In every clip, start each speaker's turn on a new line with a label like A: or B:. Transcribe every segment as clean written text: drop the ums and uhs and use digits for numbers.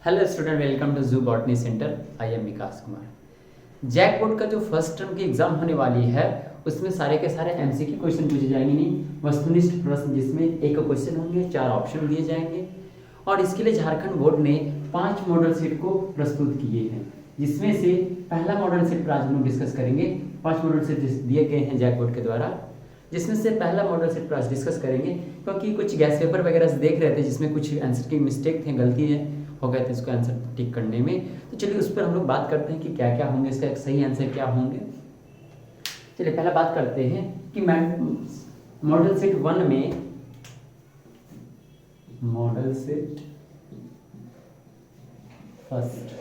A: Hello student, welcome to zoo botany centre. I am Vikas Kumar. JAC board का जो first term की exam होने वाली है उसमें सारे के सारे एमसीक्यू क्वेश्चन पूछे जाएंगे, नहीं वस्तुनिष्ठ प्रश्न, जिसमें एक क्वेश्चन होंगे, 4 ऑप्शन दिए जाएंगे। और इसके लिए झारखंड बोर्ड ने 5 मॉडल सेट को प्रस्तुत किए हैं, जिसमें से पहला मॉडल सेट पर आज हम लोग डिस्कस करेंगे। 5 मॉडल सेट दिए गए हैं जैक बोर्ड के द्वारा, जिसमें से पहला मॉडल सेट पर आज डिस्कस करेंगे। क्योंकि कुछ गैस पेपर वगैरह से देख रहे थे जिसमें कुछ आंसर की मिस्टेक थे, गलती है हो गए थे इसको आंसर टिक करने में। तो चलिए उस पर हम लोग बात करते हैं कि क्या क्या होंगे, इसका एक सही आंसर क्या होंगे। चलिए पहला बात करते हैं कि मॉडल सेट 1 में, मॉडल सेट फर्स्ट,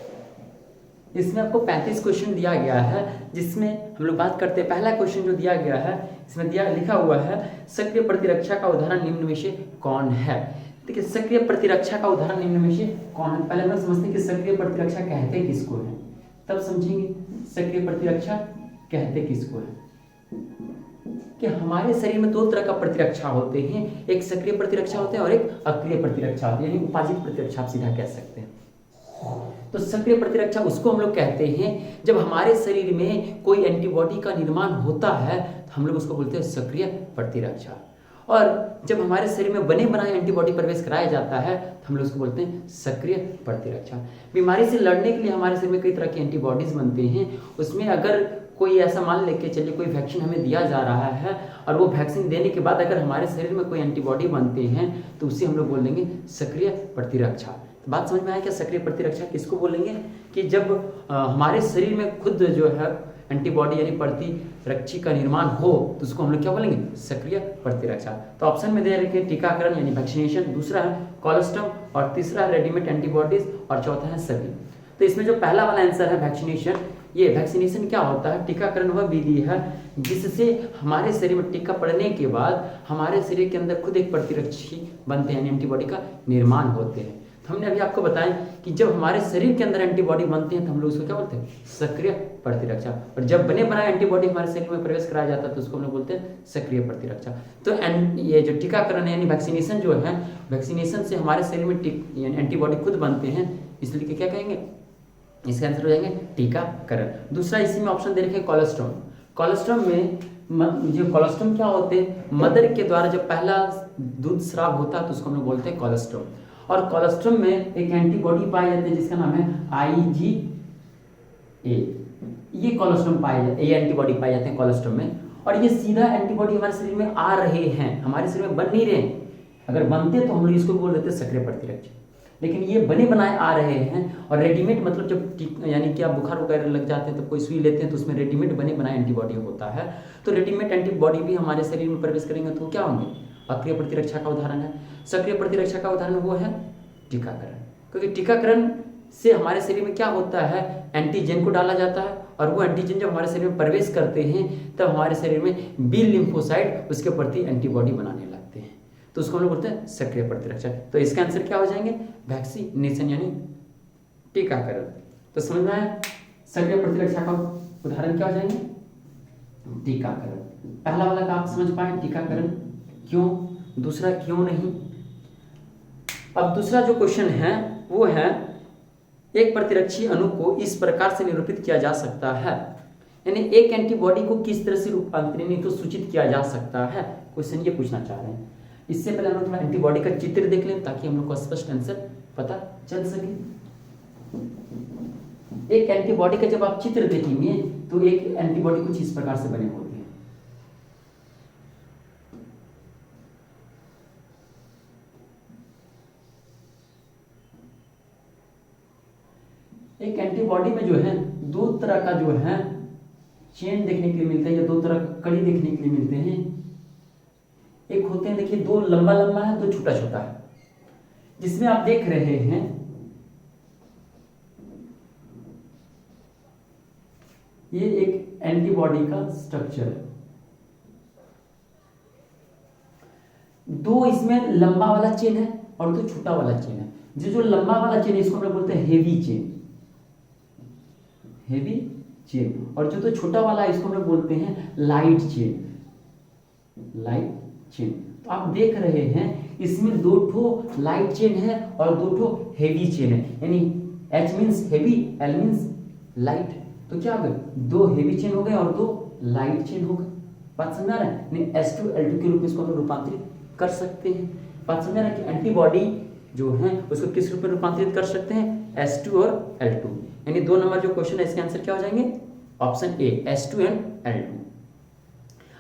A: इसमें आपको 35 क्वेश्चन दिया गया है, जिसमें हम लोग बात करते हैं। पहला क्वेश्चन जो दिया गया है इसमें लिखा हुआ है सक्रिय प्रतिरक्षा का उदाहरण निम्न में से कौन है। देखिए, सक्रिय प्रतिरक्षा का उदाहरण निम्न में से कौन है। पहले हम लोग समझते हैं कि सक्रिय प्रतिरक्षा कहते किसको है, तब समझेंगे सक्रिय प्रतिरक्षा कहते किसको है। कि हमारे शरीर में 2 तरह का प्रतिरक्षा होते हैं, एक सक्रिय प्रतिरक्षा होते हैं और एक अक्रिय प्रतिरक्षा होती है, यानी उपाजित प्रतिरक्षा आप सीधा कह सकते हैं। तो सक्रिय प्रतिरक्षा उसको हम लोग कहते हैं जब हमारे शरीर में कोई एंटीबॉडी का निर्माण होता है, तो हम लोग उसको बोलते हैं सक्रिय प्रतिरक्षा। और जब हमारे शरीर में बने बनाए एंटीबॉडी प्रवेश कराया जाता है तो हम लोग उसको बोलते हैं सक्रिय प्रतिरक्षा। बीमारी से लड़ने के लिए हमारे शरीर में कई तरह की एंटीबॉडीज बनते हैं। उसमें अगर कोई ऐसा मान लेके चलिए कोई वैक्सीन हमें दिया जा रहा है और वो वैक्सीन देने के बाद अगर हमारे शरीर में कोई एंटीबॉडी बनते हैं तो उसे हम लोग बोल देंगे सक्रिय प्रतिरक्षा। तो बात समझ में आया क्या, सक्रिय प्रतिरक्षा किसको बोलेंगे कि जब हमारे शरीर में खुद जो है एंटीबॉडी यानी प्रतिरक्षी का निर्माण हो तो उसको हम लोग क्या बोलेंगे, सक्रिय प्रतिरक्षा। तो ऑप्शन में दे रखे टीकाकरण यानी वैक्सीनेशन, दूसरा है कोलोस्टम, और तीसरा है रेडीमेड एंटीबॉडीज, और चौथा है सभी। तो इसमें जो पहला वाला आंसर है वैक्सीनेशन, ये वैक्सीनेशन क्या होता है, टीकाकरण वह विधि है जिससे हमारे शरीर में टीका पड़ने के बाद हमारे शरीर के अंदर खुद एक प्रतिरक्षी बनते हैं, एंटीबॉडी का निर्माण होते हैं। हमने अभी आपको बताया कि जब हमारे शरीर के अंदर एंटीबॉडी बनते हैं तो हम लोग उसको क्या बोलते हैं, सक्रिय प्रतिरक्षा। और जब बने बनाए एंटीबॉडी हमारे शरीर में प्रवेश कराया जाता है तो उसको हम लोग बोलते हैं सक्रिय प्रतिरक्षा। तो ये जो टीकाकरण है यानी वैक्सीनेशन जो है, वैक्सीनेशन से हमारे शरीर में एंटीबॉडी खुद बनते हैं, इसलिए क्या कहेंगे, इसका आंसर हो जाएंगे टीकाकरण। दूसरा इसी में ऑप्शन दे रखे कोलोस्ट्रम। कोलोस्ट्रम में जो कोलोस्ट्रम क्या होते हैं, मदर के द्वारा जब पहला दूध स्राव होता है तो उसको हम लोग बोलते हैं कोलोस्ट्रम। और कोलोस्ट्रम में एक एंटीबॉडी पाई जाती है जिसका नाम है IgA। ये कोलोस्ट्रम पाए जाते हैं, ये एंटीबॉडी पाए जाते हैं कोलोस्ट्रम में। और ये सीधा एंटीबॉडी हमारे शरीर में आ रहे हैं, हमारे शरीर में बन नहीं रहे। अगर बनते तो हम लोग इसको बोल देते सक्रिय प्रतिरक्षा, लेकिन ये बने बनाए आ रहे हैं। और रेडीमेड मतलब जब यानी कि आप बुखार वगैरह लग जाते हैं तो कोई सुई लेते हैं तो उसमें रेडीमेड बने बनाए एंटीबॉडी होता है। तो रेडीमेड एंटीबॉडी भी हमारे शरीर में प्रवेश करेंगे तो क्या होंगे, अक्रिय प्रतिरक्षा का उदाहरण है। सक्रिय प्रतिरक्षा का उदाहरण वो है टीकाकरण, क्योंकि टीकाकरण से हमारे शरीर में क्या होता है, एंटीजन को डाला जाता है और वो एंटीजन जब हमारे शरीर में प्रवेश करते हैं तब हमारे शरीर में बी लिम्फोसाइट उसके प्रति एंटीबॉडी बनाने लगते हैं, तो उसको हम लोग बोलते हैं सक्रिय प्रतिरक्षा। तो इसका आंसर क्या हो जाएंगे, वैक्सीनेशन यानी टीकाकरण। तो समझ में आया, सक्रिय प्रतिरक्षा का उदाहरण क्या हो जाएंगे, टीकाकरण। पहला वाला का आप समझ पाए टीकाकरण क्यों, दूसरा क्यों नहीं। अब दूसरा जो क्वेश्चन है वो है एक प्रतिरक्षी अणु को इस प्रकार से निरूपित किया जा सकता है, यानी एक एंटीबॉडी को किस तरह से रूपांतरित तो सूचित किया जा सकता है, क्वेश्चन ये पूछना चाह रहे हैं। इससे पहले हम लोग थोड़ा एंटीबॉडी का चित्र देख लें ताकि हम लोग को स्पष्ट आंसर पता चल सके। एक एंटीबॉडी का जब आप चित्र देखेंगे तो एक एंटीबॉडी कुछ इस प्रकार से बने होते हैं। एक एंटीबॉडी में जो है 2 तरह का जो है चेन देखने के लिए मिलता है, या 2 तरह का कड़ी देखने के लिए मिलते हैं। एक होते हैं, देखिए 2 लंबा लंबा है, 2 छोटा छोटा है। जिसमें आप देख रहे हैं ये एक एंटीबॉडी का स्ट्रक्चर है। 2 इसमें लंबा वाला चेन है और 2 छोटा वाला चेन है। जो लंबा वाला चेन है इसको हम लोग बोलते हैं हेवी चेन, हेवी चेन। और जो छोटा वाला है इसको हम लोग बोलते हैं लाइट चेन, लाइट चेन। तो आप देख रहे हैं इसमें 2 ठो लाइट चेन है और 2 ठो हेवी चेन है, यानी H means heavy, L means light. तो क्या हो गए, 2 हेवी चेन हो गए और 2 लाइट चेन हो गए। बात समझ आ रहा है, यानी H2L2 के रूप में इसको हम रूपांतरित कर सकते हैं। बात समझ आ रहा है कि एंटीबॉडी जो है उसको किस रूप में रूपांतरित कर सकते हैं, H2 और L2, यानी 2 नंबर जो क्वेश्चन है इसके आंसर क्या हो जाएंगे, option A H2 and L2।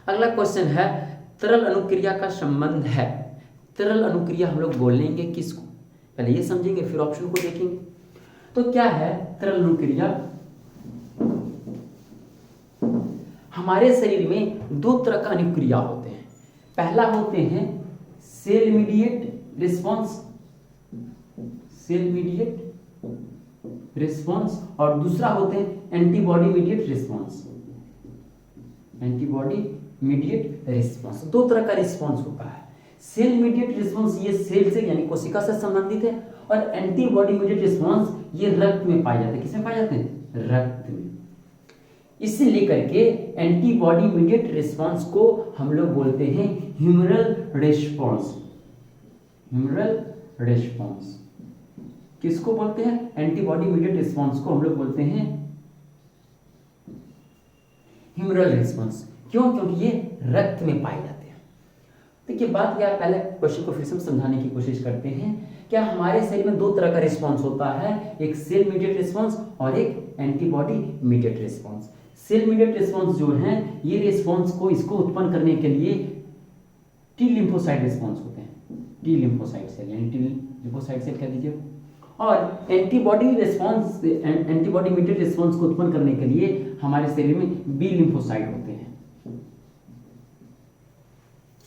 A: अगला क्वेश्चन है तरल अनुक्रिया का संबंध है। तरल अनुक्रिया हम लोग बोलेंगे किसको, पहले ये समझेंगे फिर ऑप्शन को देखेंगे। तो क्या है तरल अनुक्रिया, हमारे शरीर में 2 तरह का अनुक्रिया होते हैं। पहला होते हैं cell mediate response, cell mediate response, और दूसरा होते हैं antibody mediate response, antibody mediate response. 2 तरह का रिस्पॉन्स होता है। सेल मीडिएट रिस्पॉन्स ये सेल से यानी कोशिका से संबंधित है, और एंटीबॉडी मीडिएट रिस्पॉन्स ये रक्त में पाए जाते हैं। किसमें पाए जाते हैं, रक्त में। इसे लेकर के एंटीबॉडी मीडिएट रिस्पॉन्स को हम लोग बोलते हैं ह्यूमरल रिस्पॉन्स, ह्यूमरल रिस्पॉन्स। किसको बोलते हैं, एंटीबॉडी मीडिएट रिस्पॉन्स को हम लोग बोलते हैं ह्यूमरल रिस्पॉन्स। क्यों, क्योंकि ये रक्त में पाए जाते हैं। देखिए बात क्या है, पहले क्वेश्चन को फिर से समझाने की कोशिश करते हैं। क्या हमारे शरीर में 2 तरह का रिस्पॉन्स होता है, एक सेल मीडिएट रिस्पॉन्स और एक antibody mediate response. Cell mediate response जो है ये रिस्पॉन्स को इसको उत्पन्न करने के लिए टी लिम्फोसाइट रिस्पॉन्स होते हैं, टी लिम्फोसाइट सेल यानी टी लिम्फोसाइट सेल कह दीजिए। और antibody response, antibody mediate response को उत्पन्न करने के लिए हमारे शरीर में बी लिम्फोसाइट होते हैं,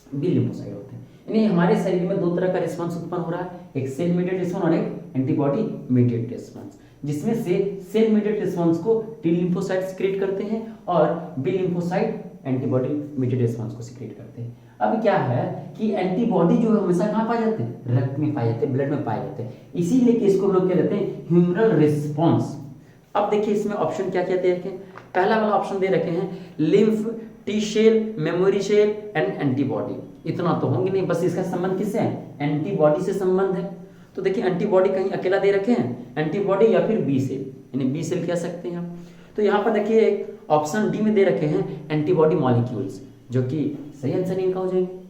A: बी लिम्फोसाइट होते हैं। यानी हमारे शरीर में 2 तरह का रिस्पॉन्स उत्पन्न हो रहा है, एक सेल मीडिएट रिस्पॉन्स और एक एंटीबॉडी मीडिएट रिस्पॉन्स, जिसमें से सेल मीडिएट रिस्पॉन्स को टी लिम्फोसाइट सिक्रेट करते हैं और B lymphocyte antibody mediate response को सिक्रेट करते हैं। अब क्या है कि एंटीबॉडी जो है हमेशा कहाँ पाए जाते हैं, रक्त में पाए जाते हैं, ब्लड में पाए जाते हैं। इसीलिए कि इसको हम लोग क्या कहते हैं, ह्यूमरल रिस्पॉन्स। अब देखिए इसमें ऑप्शन क्या क्या दे रखे हैं। पहला वाला ऑप्शन दे रखे हैं lymph, T cell, memory cell and antibody. इतना तो होंगे नहीं, बस इसका संबंध किससे है, एंटीबॉडी से संबंध है। तो देखिए एंटीबॉडी कहीं अकेला दे रखे हैं, एंटीबॉडी या फिर बी सेल, यानी बी सेल कह सकते हैं हम। तो यहाँ पर देखिए ऑप्शन डी में दे रखे हैं एंटीबॉडी मॉलिक्यूल्स, जो कि सही आंसर इनका हो जाएंगे।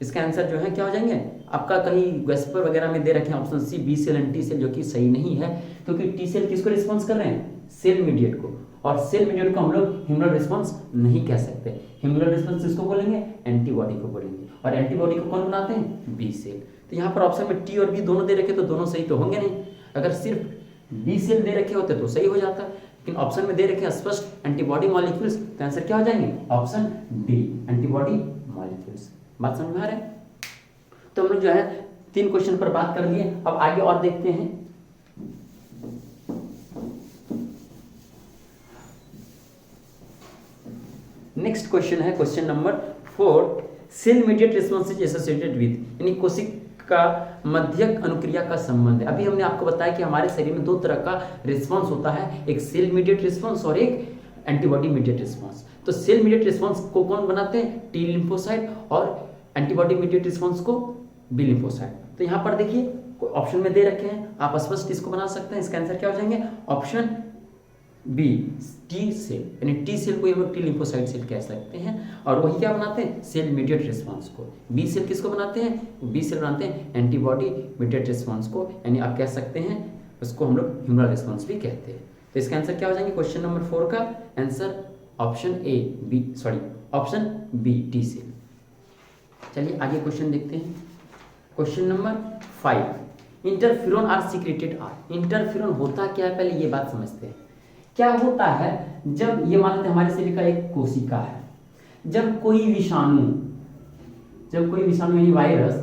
A: इसका आंसर जो है क्या हो जाएंगे, आपका कहीं वेस्पर वगैरह में दे रखे हैं option C B cell and T cell, जो कि सही नहीं है, क्योंकि टी सेल किसको रिस्पॉन्स कर रहे हैं, सेल मीडिएट को, और सेल मीडिएट को हम लोग ह्यूमरल रिस्पॉन्स नहीं कह सकते। ह्यूमरल रिस्पॉन्स किसको बोलेंगे, एंटीबॉडी को बोलेंगे, और एंटीबॉडी को कौन बनाते हैं, बी सेल। तो यहाँ पर ऑप्शन में टी और बी दोनों दे रखे तो दोनों सही तो होंगे नहीं। अगर सिर्फ बी सेल दे रखे होते तो सही हो जाता, लेकिन ऑप्शन में दे रखे स्पष्ट एंटीबॉडी मॉलिक्यूल्स, तो आंसर क्या हो जाएंगे, ऑप्शन डी एंटीबॉडी मॉलिक्यूल्स। बात समझ में आ रहा है। तो हम लोग जो है 3 क्वेश्चन पर बात कर लिए, अब आगे और देखते हैं। नेक्स्ट क्वेश्चन है question number 4, cell mediate response is associated with, यानी कोशिका मध्यक अनुक्रिया का संबंध है। अभी हमने आपको बताया कि हमारे शरीर में 2 तरह का रिस्पॉन्स होता है, एक सेल मीडिएट रिस्पॉन्स और एक एंटीबॉडी मीडिएट रिस्पॉन्स। तो सेल मीडिएट रिस्पॉन्स को कौन बनाते हैं, टी लिम्फोसाइट, और एंटीबॉडी मीडिएट रिस्पॉन्स को बी लिम्फोसाइट। तो यहाँ पर देखिए ऑप्शन में दे रखे हैं, आप स्पष्ट इसको बना सकते हैं। इसका आंसर क्या हो जाएंगे, ऑप्शन बी टी सेल, यानी टी सेल को हम लोग टी लिम्फोसाइट सेल कह सकते हैं, और वही क्या बनाते हैं, सेल मीडिएट रिस्पॉन्स को। बी सेल किसको बनाते हैं, बी सेल बनाते हैं एंटीबॉडी मीडिएट रिस्पॉन्स को, यानी आप कह सकते हैं उसको हम लोग ह्यूमरल रिस्पॉन्स भी कहते हैं। तो इसका आंसर क्या हो जाएंगे, क्वेश्चन नंबर 4 का answer option A B, sorry option B T cell. चलिए आगे क्वेश्चन देखते हैं। Question number 5, interferon are secreted are. Interferon होता क्या है, पहले ये बात समझते हैं। क्या होता है, जब ये मान लेते हैं हमारे शरीर का एक कोशिका है, जब कोई विषाणु यानी वायरस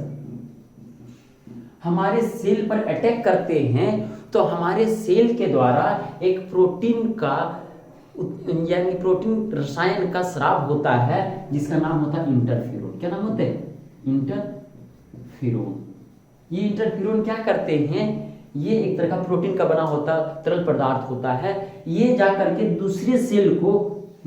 A: हमारे सेल पर अटैक करते हैं, तो हमारे सेल के द्वारा एक प्रोटीन का यानी प्रोटीन रसायन का स्राव होता है, जिसका नाम होता है इंटरफेरोन। क्या नाम होता है, इंटरफेरोन। ये इंटरफेरोन क्या करते हैं, ये एक तरह का प्रोटीन का बना होता तरल पदार्थ होता है, ये जाकर के दूसरे सेल को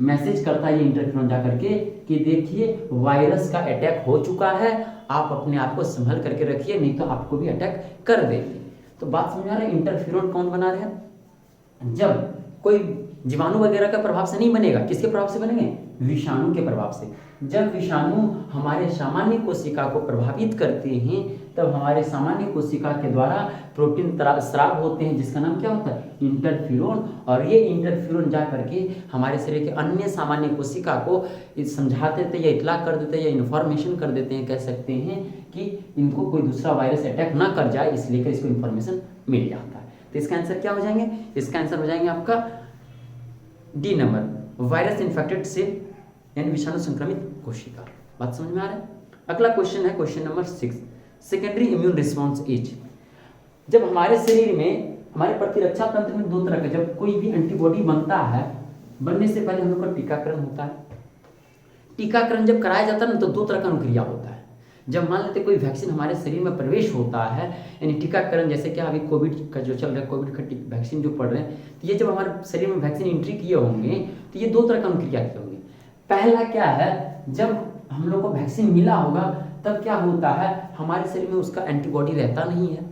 A: मैसेज करता है, ये इंटरफेरोन जाकर के कि देखिए वायरस का अटैक हो चुका है, आप अपने आप को संभल करके रखिए, नहीं तो आपको भी अटैक कर देगी। तो बात समझ आ रहा है? इंटरफेरोन कौन बना रहे हैं? जब कोई जीवाणु वगैरह का प्रभाव से नहीं बनेगा, किसके प्रभाव से बनेंगे? विषाणु के प्रभाव से। जब विषाणु हमारे सामान्य कोशिका को प्रभावित करते हैं तब हमारे सामान्य कोशिका के द्वारा प्रोटीन स्राव होते हैं, जिसका नाम क्या होता है? इंटरफेरोन। और ये इंटरफेरोन जा करके हमारे शरीर के अन्य सामान्य कोशिका को समझा देते या इतला कर देते हैं या इन्फॉर्मेशन कर देते हैं, कह सकते हैं कि इनको कोई दूसरा वायरस अटैक ना कर जाए, इसलिए इसको इन्फॉर्मेशन मिल जाता है। तो इसका आंसर क्या हो जाएंगे? इसका आंसर हो जाएंगे आपका D number, virus infected cell यानी विषाणु संक्रमित कोशिका। बात समझ में आ रहा है? अगला क्वेश्चन है question number 6, secondary immune response is. जब हमारे शरीर में हमारे प्रतिरक्षा तंत्र में दो तरह का, जब कोई भी एंटीबॉडी बनता है, बनने से पहले हम लोग का टीकाकरण होता है। टीकाकरण जब कराया जाता है ना तो दो तरह का अनुक्रिया होता है। जब मान लेते कोई वैक्सीन हमारे शरीर में प्रवेश होता है, यानी टीकाकरण, जैसे कि अभी कोविड का जो चल रहा है, कोविड का वैक्सीन जो पढ़ रहे हैं, तो ये जब हमारे शरीर में वैक्सीन एंट्री किए होंगे तो ये दो तरह का अनुक्रिया किए होंगे। पहला क्या है, जब हम लोग को वैक्सीन मिला होगा तब क्या होता है, हमारे शरीर में उसका एंटीबॉडी रहता नहीं है।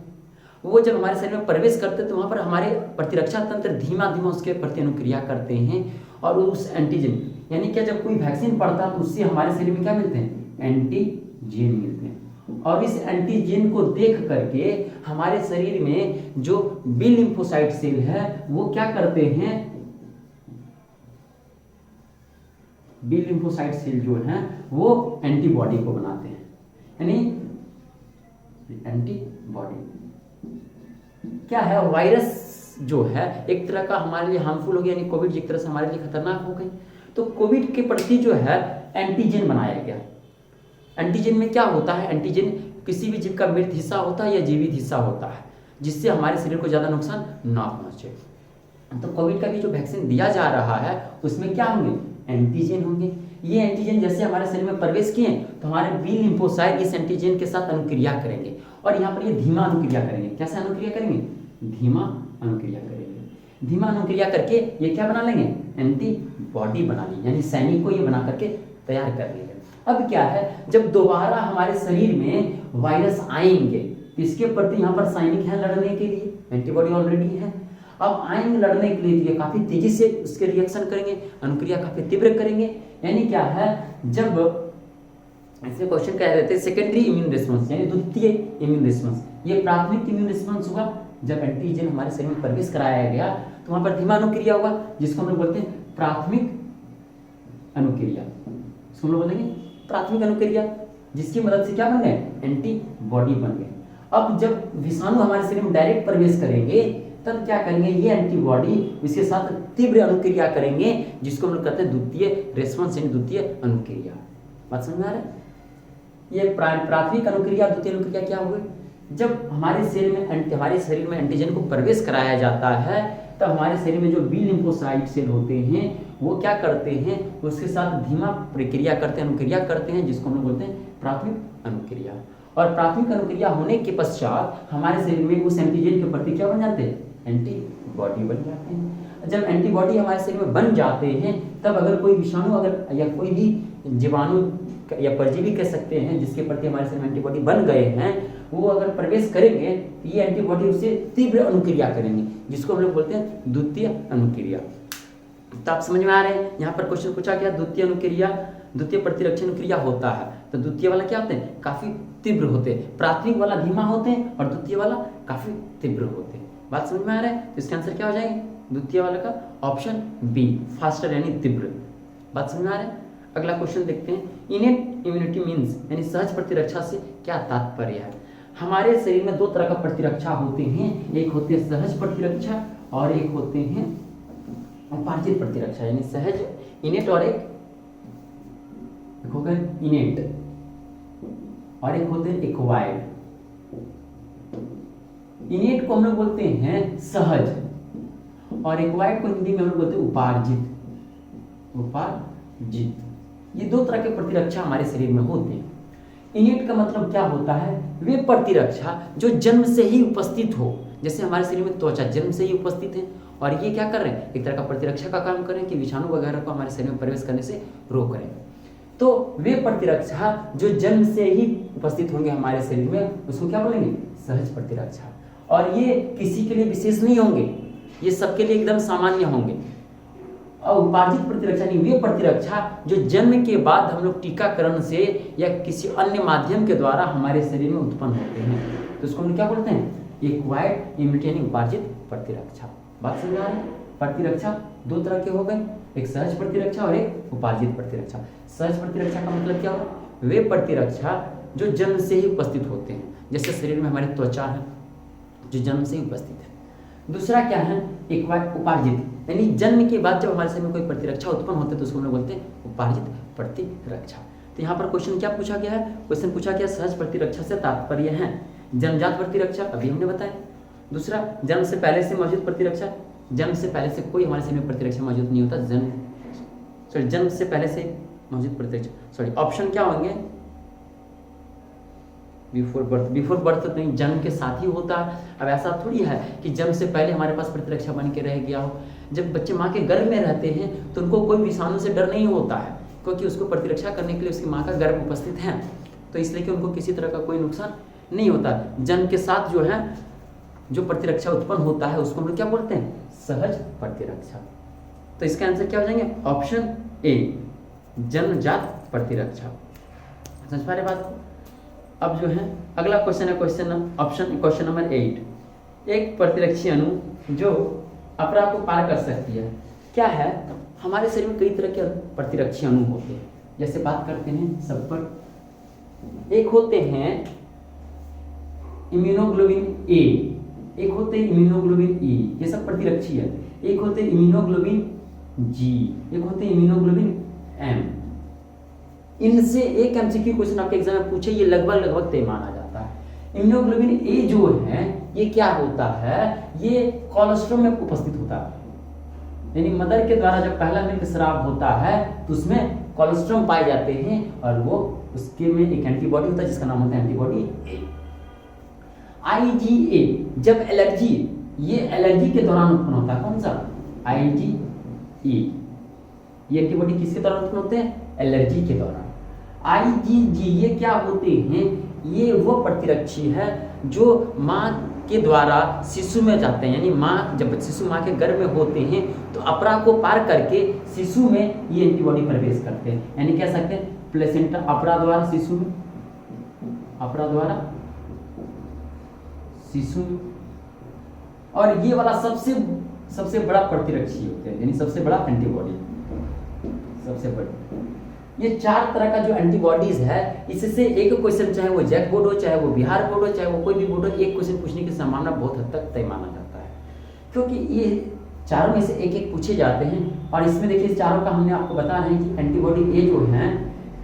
A: वो जब हमारे शरीर में प्रवेश करते तो वहाँ पर हमारे प्रतिरक्षा तंत्र धीमा धीमा उसके प्रति अनुक्रिया करते हैं और उस एंटीजन, यानी क्या, जब कोई वैक्सीन पड़ता है तो उससे हमारे शरीर में क्या मिलते हैं? एंटीजन मिलते हैं। और इस एंटीजन को देख करके हमारे शरीर में जो बी लिम्फोसाइट सेल है वो क्या करते हैं? बी लिम्फोसाइट सेल जो है वो एंटीबॉडी को बनाते हैं, यानी एंटीबॉडी क्या है? वायरस जो है एक तरह का हमारे लिए हार्मफुल हो गया, यानी कोविड एक तरह से हमारे लिए खतरनाक हो गई, तो कोविड के प्रति जो है एंटीजन बनाया गया। एंटीजन में क्या होता है? एंटीजन किसी भी जीव का मृत हिस्सा होता है या जीवित हिस्सा होता है, जिससे हमारे शरीर को ज्यादा नुकसान ना पहुंचे। तो कोविड का भी जो वैक्सीन दिया जा रहा है उसमें क्या होंगे? एंटीजन होंगे। ये एंटीजन जैसे हमारे शरीर में प्रवेश किए तो हमारे बी लिम्फोसाइट इस एंटीजन के साथ अनुक्रिया करेंगे और यहाँ पर ये धीमा अनुक्रिया करेंगे। कैसे अनुक्रिया करेंगे? धीमा अनुक्रिया करेंगे। धीमा अनुक्रिया करके ये क्या बना लेंगे? एंटीबॉडी बना लेंगे, यानी सैनिक को ये बना करके तैयार कर लेंगे। अब क्या है, जब दोबारा हमारे शरीर में वायरस आएंगे तो इसके प्रति यहाँ पर सैनिक है लड़ने के लिए, एंटीबॉडी ऑलरेडी है। अब आएंगे लड़ने के लिए तो ये काफी तेजी से उसके रिएक्शन करेंगे, अनुक्रिया काफी तीव्र करेंगे। यानी क्या है, जब ऐसे क्वेश्चन कह रहे थे सेकेंडरी इम्यून रिस्पॉन्स यानी द्वितीय इम्यून रिस्पॉन्स, ये प्राथमिक इम्यून रिस्पॉन्स हुआ जब एंटीजन हमारे शरीर में प्रवेश कराया गया तो वहां पर धीमा अनुक्रिया होगा, जिसको हम लोग बोलते हैं प्राथमिक अनुक्रिया। इसको हम लोग बोलेंगे प्राथमिक अनुक्रिया, जिसकी मदद से क्या बन गए? एंटीबॉडी बन गए। अब जब विषाणु हमारे शरीर में डायरेक्ट प्रवेश करेंगे तब क्या करेंगे? ये एंटीबॉडी इसके साथ तीव्र अनुक्रिया करेंगे, जिसको हम लोग कहते हैं द्वितीय रिस्पॉन्स यानी द्वितीय अनुक्रिया। बात समझ में आ रहा है? ये प्राथमिक अनुक्रिया द्वितीय अनुक्रिया क्या हुई? जब हमारे शरीर में एंटीजन को प्रवेश कराया जाता है तब हमारे शरीर में जो बी लिम्फोसाइट सेल होते हैं वो क्या करते हैं? उसके साथ धीमा प्रक्रिया करते हैं, अनुक्रिया करते हैं, जिसको हम लोग बोलते हैं प्राथमिक अनुक्रिया। और प्राथमिक अनुक्रिया होने के पश्चात हमारे शरीर में उस एंटीजन के प्रति क्या बन जाते हैं? एंटीबॉडी बन जाते हैं। जब एंटीबॉडी हमारे शरीर में बन जाते हैं तब अगर कोई विषाणु अगर या कोई भी जीवाणु या परजीवी कह सकते हैं जिसके प्रति हमारे शरीर में एंटीबॉडी बन गए हैं, वो अगर प्रवेश करेंगे तो ये एंटीबॉडी उससे तीव्र अनुक्रिया करेंगे, जिसको हम लोग बोलते हैं द्वितीय अनुक्रिया। तो आप समझ में आ रहे हैं? यहाँ पर क्वेश्चन पूछा गया द्वितीय अनुक्रिया, द्वितीय प्रतिरक्षण अनुक्रिया होता है तो द्वितीय वाला क्या होते हैं? काफी तीव्र होते हैं। प्राथमिक वाला धीमा होते हैं और द्वितीय वाला काफी तीव्र होते हैं। बात समझ में आ रहा है? तो इसका आंसर क्या हो जाएगा? द्वितीय वाला का ऑप्शन बी, फास्टर यानी तीव्र। बात समझ में आ रहा है? अगला क्वेश्चन देखते हैं। इनेट इम्यूनिटी मीन्स यानी सहज प्रतिरक्षा से क्या तात्पर्य है? हमारे शरीर में दो तरह का प्रतिरक्षा होते हैं, एक होती है सहज प्रतिरक्षा और एक होते हैं उपार्जित प्रतिरक्षा, यानी सहज इनेट और एक होगा इनेट और एक होते हैं एक्वायर्ड। इनेट को हम लोग बोलते हैं सहज और एक्वायर्ड को हिंदी में हम लोग बोलते हैं उपार्जित। उपार्जित ये दो तरह के प्रतिरक्षा हमारे शरीर में होते हैं। इनेट का मतलब क्या होता है? वे प्रतिरक्षा जो जन्म से ही उपस्थित हो, जैसे हमारे शरीर में त्वचा जन्म से ही उपस्थित है और ये क्या कर रहे हैं? एक तरह का प्रतिरक्षा का काम कर रहे हैं कि विषाणु वगैरह को हमारे शरीर में प्रवेश करने से रोक रहे हैं। तो वे प्रतिरक्षा जो जन्म से ही उपस्थित होंगे हमारे शरीर में उसको क्या बोलेंगे? सहज प्रतिरक्षा। और ये किसी के लिए विशेष नहीं होंगे, ये सबके लिए एकदम सामान्य होंगे। और उपार्जित प्रतिरक्षा नहीं, वे प्रतिरक्षा जो जन्म के बाद हम लोग टीकाकरण से या किसी अन्य माध्यम के द्वारा हमारे शरीर में उत्पन्न होते हैं, तो उसको हम क्या बोलते हैं? एक्वायर्ड इम्यूनिटी यानी उपार्जित प्रतिरक्षा। बात समझ आ रही है? प्रतिरक्षा दो तरह के हो गए, एक सहज प्रतिरक्षा और एक उपार्जित प्रतिरक्षा। सहज प्रतिरक्षा का मतलब क्या हुआ? वे प्रतिरक्षा जो जन्म से ही उपस्थित होते हैं, जैसे शरीर में हमारे त्वचा है जो जन्म से ही उपस्थित है। दूसरा क्या है? उपार्जित, यानी जन्म के बाद जब हमारे शरीर में कोई प्रतिरक्षा उत्पन्न होते हैं तो उसको हम लोग बोलते हैं उपार्जित प्रतिरक्षा। तो यहाँ पर क्वेश्चन क्या पूछा गया है? क्वेश्चन पूछा गया सहज प्रतिरक्षा से तात्पर्य है जन्मजात प्रतिरक्षा, अभी हमने बताया। दूसरा जन्म से पहले से मौजूद प्रतिरक्षा, जन्म से पहले से कोई हमारे शरीर में प्रतिरक्षा मौजूद नहीं होता, जन्म से पहले से मौजूद प्रतिरक्षा। ऑप्शन क्या होंगे? बिफोर बर्थ, बिफोर बर्थ तो नहीं, जन्म के साथ ही होता है। अब ऐसा थोड़ी है कि जन्म से पहले हमारे पास प्रतिरक्षा बन के रह गया हो। जब बच्चे माँ के गर्भ में रहते हैं तो उनको कोई विषाणु से डर नहीं होता है, क्योंकि उसको प्रतिरक्षा करने के लिए उसकी माँ का गर्भ उपस्थित है, तो इसलिए कि उनको किसी तरह का कोई नुकसान नहीं होता। जन्म के साथ जो है जो प्रतिरक्षा उत्पन्न होता है उसको हम लोग क्या बोलते हैं? सहज प्रतिरक्षा। तो इसका आंसर क्या हो जाएंगे? ऑप्शन ए, जन्मजात प्रतिरक्षा। समझ पा रहे बात को? अब जो है अगला क्वेश्चन है क्वेश्चन नंबर 8। एक प्रतिरक्षी अणु जो अपरा को पार कर सकती है क्या है? हमारे शरीर में कई तरह के प्रतिरक्षी अणु होते हैं, जैसे बात करते हैं सब पर। एक होते हैं इम्यूनोग्लोबिन ए, एक होते हैं इम्यूनोग्लोबिन ई, ये सब प्रतिरक्षी है। एक होते हैं इम्यूनोग्लोबिन जी, एक होते हैं इम्यूनोग्लोबिन एम। इनसे एक एमसीक्यू क्वेश्चन आपके एग्जाम में पूछे, ये लगभग तय माना जाता है। इम्यूनोग्लोबिन ए जो है ये क्या होता है? ये कोलेस्ट्रॉल में उपस्थित होता है, यानी मदर के द्वारा जब पहला मिल्क स्राव होता है तो उसमें कोलेस्ट्रॉल पाए जाते हैं और वो उसके में एक एंटीबॉडी होता है जिसका नाम होता है एंटीबॉडी ए। IgA जब एलर्जी, ये एलर्जी के दौरान उत्पन्न होता है, कौन सा? IgE। ये एंटीबॉडी किसके दौरान उत्पन्न होते हैं? एलर्जी के दौरान। IgG ये क्या होते हैं? ये वो प्रतिरक्षी है जो माँ के द्वारा शिशु में जाते हैं, यानी माँ जब शिशु माँ के गर्भ में होते हैं तो अपरा को पार करके शिशु में ये एंटीबॉडी प्रवेश करते हैं, यानी कह सकते हैं प्लेसेंटा अपरा द्वारा शिशु में, अपरा द्वारा शिशु। और ये वाला सबसे बड़ा प्रतिरक्षी होते हैं, यानी सबसे बड़ा एंटीबॉडी, सबसे बड़ी। ये 4 तरह का जो एंटीबॉडीज है, इससे एक क्वेश्चन चाहे वो जैक बोर्ड हो, चाहे वो बिहार बोर्ड हो, चाहे वो कोई भी बोर्ड हो, एक क्वेश्चन पूछने की संभावना बहुत हद तक तय माना जाता है, क्योंकि ये चारों में से एक पूछे जाते हैं। और इसमें देखिए चारों का हमने आपको बता रहे हैं कि एंटीबॉडी ए जो है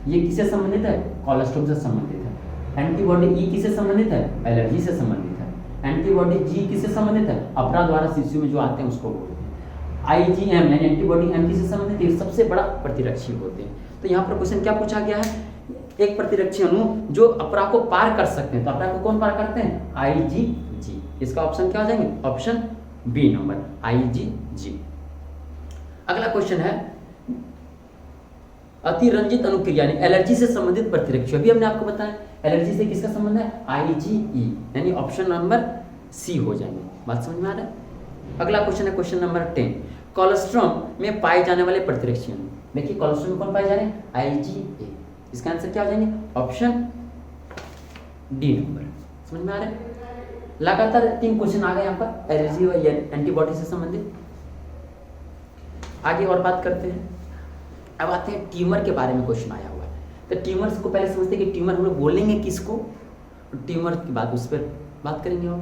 A: ये किससे संबंधित है? कोलेस्ट्रॉल से संबंधित है। एंटीबॉडी ई किससे संबंधित है? एलर्जी से संबंधित है। एंटीबॉडी जी किससे संबंधित है? अपरा द्वारा शिशु में जो आते हैं उसको बोलते हैं। IgM यानी एंटीबॉडी एम किससे संबंधित है? सबसे बड़ा प्रतिरक्षी होते हैं। तो यहाँ पर क्वेश्चन क्या पूछा गया है? एक प्रतिरक्षी अणु जो अपरा को पार कर सकते हैं, तो अपरा को कौन पार करते हैं? IgG। इसका ऑप्शन क्या हो जाएंगे? Option B number, IgG। अगला क्वेश्चन है अतिरंजित अनुक्रिया यानी एलर्जी से संबंधित प्रतिरक्षी। अभी हमने आपको बताया एलर्जी से किसका संबंध है? IgE, यानी ऑप्शन नंबर सी हो जाएंगे। बात समझ में आ रहा है? अगला क्वेश्चन है क्वेश्चन नंबर 10। कोलेस्ट्रॉल में पाए जाने वाले प्रतिरक्षी अणु। देखिए कोलेस्ट्रॉल में कौन पाए जा रहे हैं? IgA। इसका आंसर क्या हो जाएंगे? Option D number. समझ में आ रहा है? लगातार 3 क्वेश्चन आ गए यहाँ पर एलर्जी और एंटीबॉडी से संबंधित। आगे और बात करते हैं। अब आते हैं ट्यूमर के बारे में क्वेश्चन आया हुआ है। तो ट्यूमर को पहले समझते हैं कि ट्यूमर हम लोग बोलेंगे किसको, ट्यूमर की बात उस पर बात करेंगे। और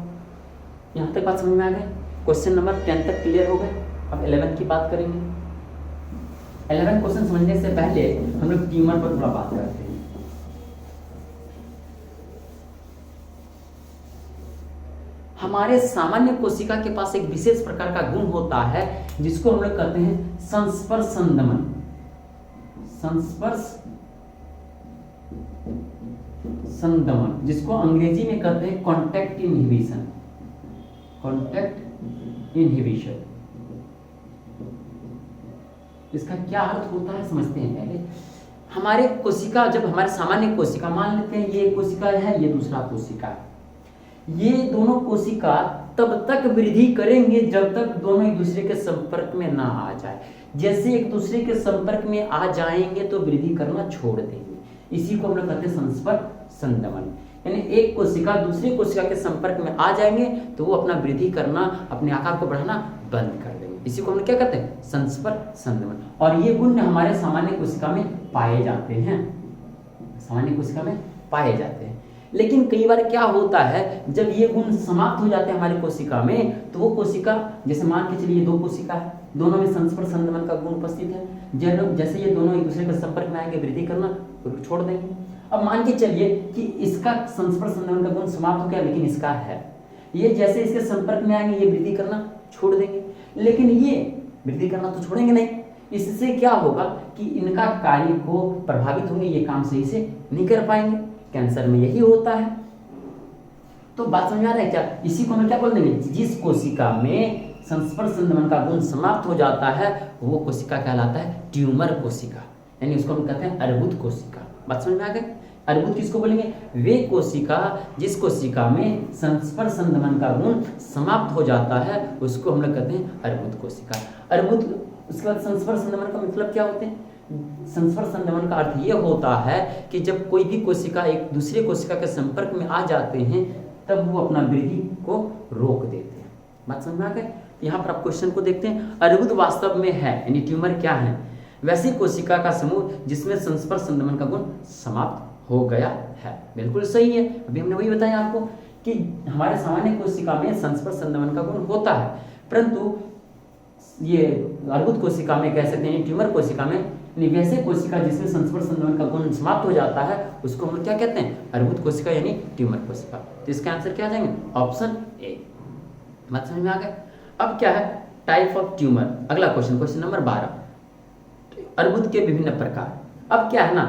A: यहाँ तक बात समझ में आ गई? क्वेश्चन नंबर 10 तक क्लियर हो गए। अब 11 की बात करेंगे। 11 क्वेश्चन समझने से पहले हम लोग ट्यूमर पर थोड़ा बात करते हैं। हमारे सामान्य कोशिका के पास एक विशेष प्रकार का गुण होता है जिसको हम लोग कहते हैं संस्पर्श संदमन। संस्पर्श संदमन, जिसको अंग्रेजी में कहते हैं कॉन्टैक्ट इनहिबिशन। कॉन्टैक्ट इनहिबिशन, इसका क्या अर्थ होता है समझते हैं पहले। हमारे कोशिका, जब हमारे सामान्य कोशिका, मान लेते हैं ये कोशिका है, ये दूसरा कोशिका है, ये दोनों कोशिका तब तक वृद्धि करेंगे जब तक दोनों एक दूसरे के संपर्क में ना आ जाए। जैसे एक दूसरे के संपर्क में आ जाएंगे तो वृद्धि करना छोड़ देंगे। इसी को हम लोग कहते हैं संस्पर्श संदमन। यानी एक कोशिका दूसरे कोशिका के संपर्क में आ जाएंगे तो वो अपना वृद्धि करना, अपने आकार को बढ़ाना बंद कर देंगे। इसी को हम लोग क्या कहते हैं? संस्पर्श संदमन। और ये गुण हमारे सामान्य कोशिका में पाए जाते हैं, सामान्य कोशिका में पाए जाते हैं। लेकिन कई बार क्या होता है, जब ये गुण समाप्त हो जाते हैं हमारी कोशिका में, तो वो कोशिका, जैसे मान के चलिए दो कोशिका है, दोनों में संस्पर्श संदमन का गुण उपस्थित है, जैसे ये दोनों एक दूसरे के संपर्क में आएंगे वृद्धि करना छोड़ देंगे। अब मान के चलिए कि इसका संस्पर्श संदमन का गुण समाप्त हो गया, लेकिन इसका है, ये जैसे इसके संपर्क में आएंगे ये वृद्धि करना छोड़ देंगे, लेकिन ये वृद्धि करना तो छोड़ेंगे नहीं। इससे क्या होगा कि इनका कार्य को प्रभावित होंगे, ये काम सही से नहीं कर पाएंगे। कैंसर में यही होता है। तो बात समझ आ रहा है क्या? इसी को हम क्या बोल देंगे? जिस कोशिका में संस्पर्श संदमन का गुण समाप्त हो जाता है वो कोशिका कहलाता है ट्यूमर कोशिका, यानी उसको हम कहते हैं अर्बुद कोशिका। बात समझ में आ गई? अर्बुद किसको बोलेंगे? वे कोशिका जिस कोशिका में संस्पर्श संदमन का गुण समाप्त हो जाता है उसको हम लोग कहते हैं अर्बुद कोशिका। अर्बुद, उसके बाद संस्पर्श संदमन का मतलब क्या होते हैं? संस्पर्श संदमन का अर्थ ये होता है कि जब कोई भी कोशिका एक दूसरे कोशिका के संपर्क में आ जाते हैं तब वो अपना वृद्धि को रोक देते हैं। बात समझ में आ गई? यहाँ पर आप क्वेश्चन को देखते हैं। अर्बुद वास्तव में है, यानी ट्यूमर क्या है? वैसी कोशिका का समूह जिसमें संस्पर्श संदमन का गुण समाप्त हो गया है। बिल्कुल सही है, अभी हमने वही बताया आपको कि हमारे सामान्य कोशिका में संस्पर्श संदमन का गुण होता है, परंतु ये अर्बुद कोशिका में कह सकते हैं, ट्यूमर कोशिका में, वैसे कोशिका जिसमें संस्पर्श संदमन का गुण समाप्त हो जाता है उसको हम लोग क्या कहते हैं? अर्बुद कोशिका यानी ट्यूमर कोशिका। तो इसका आंसर क्या आ जाएंगे? ऑप्शन ए। बात समझ में आ गए? अब क्या है? Type of tumour. अगला क्वेश्चन, क्वेश्चन नंबर 12, अर्बुद के विभिन्न प्रकार। अब क्या है ना,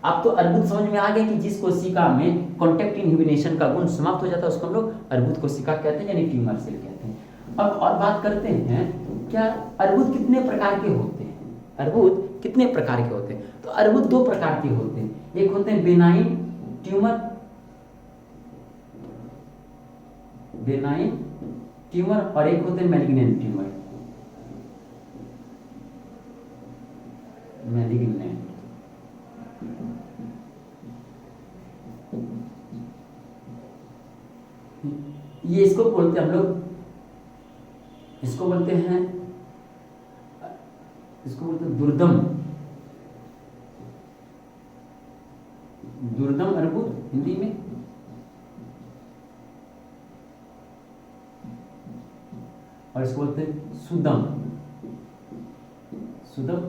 A: आप तो अर्बुद समझ में आ गए कि जिस कोशिका में कॉन्टैक्ट इनहिबिशन का गुण समाप्त हो जाता है उसको हम लोग अर्बुद कोशिका कहते हैं, यानी ट्यूमर सेल कहते हैं। अब और बात करते हैं, क्या अर्बुद कितने प्रकार के होते हैं? अर्बुद कितने प्रकार के होते हैं? तो अर्बुद दो प्रकार के होते हैं। एक होते हैं बेनाइन ट्यूमर, बेनाइन ट्यूमर, और एक होते हैं मैलिग्नेंट ट्यूमर, मैलिग्नेंट। ये इसको बोलते हैं हम लोग, इसको बोलते हैं, इसको बोलते हैं दुर्दम, दुर्दम अर्बुद हिंदी में, और इसको बोलते हैं सुदम, सुदम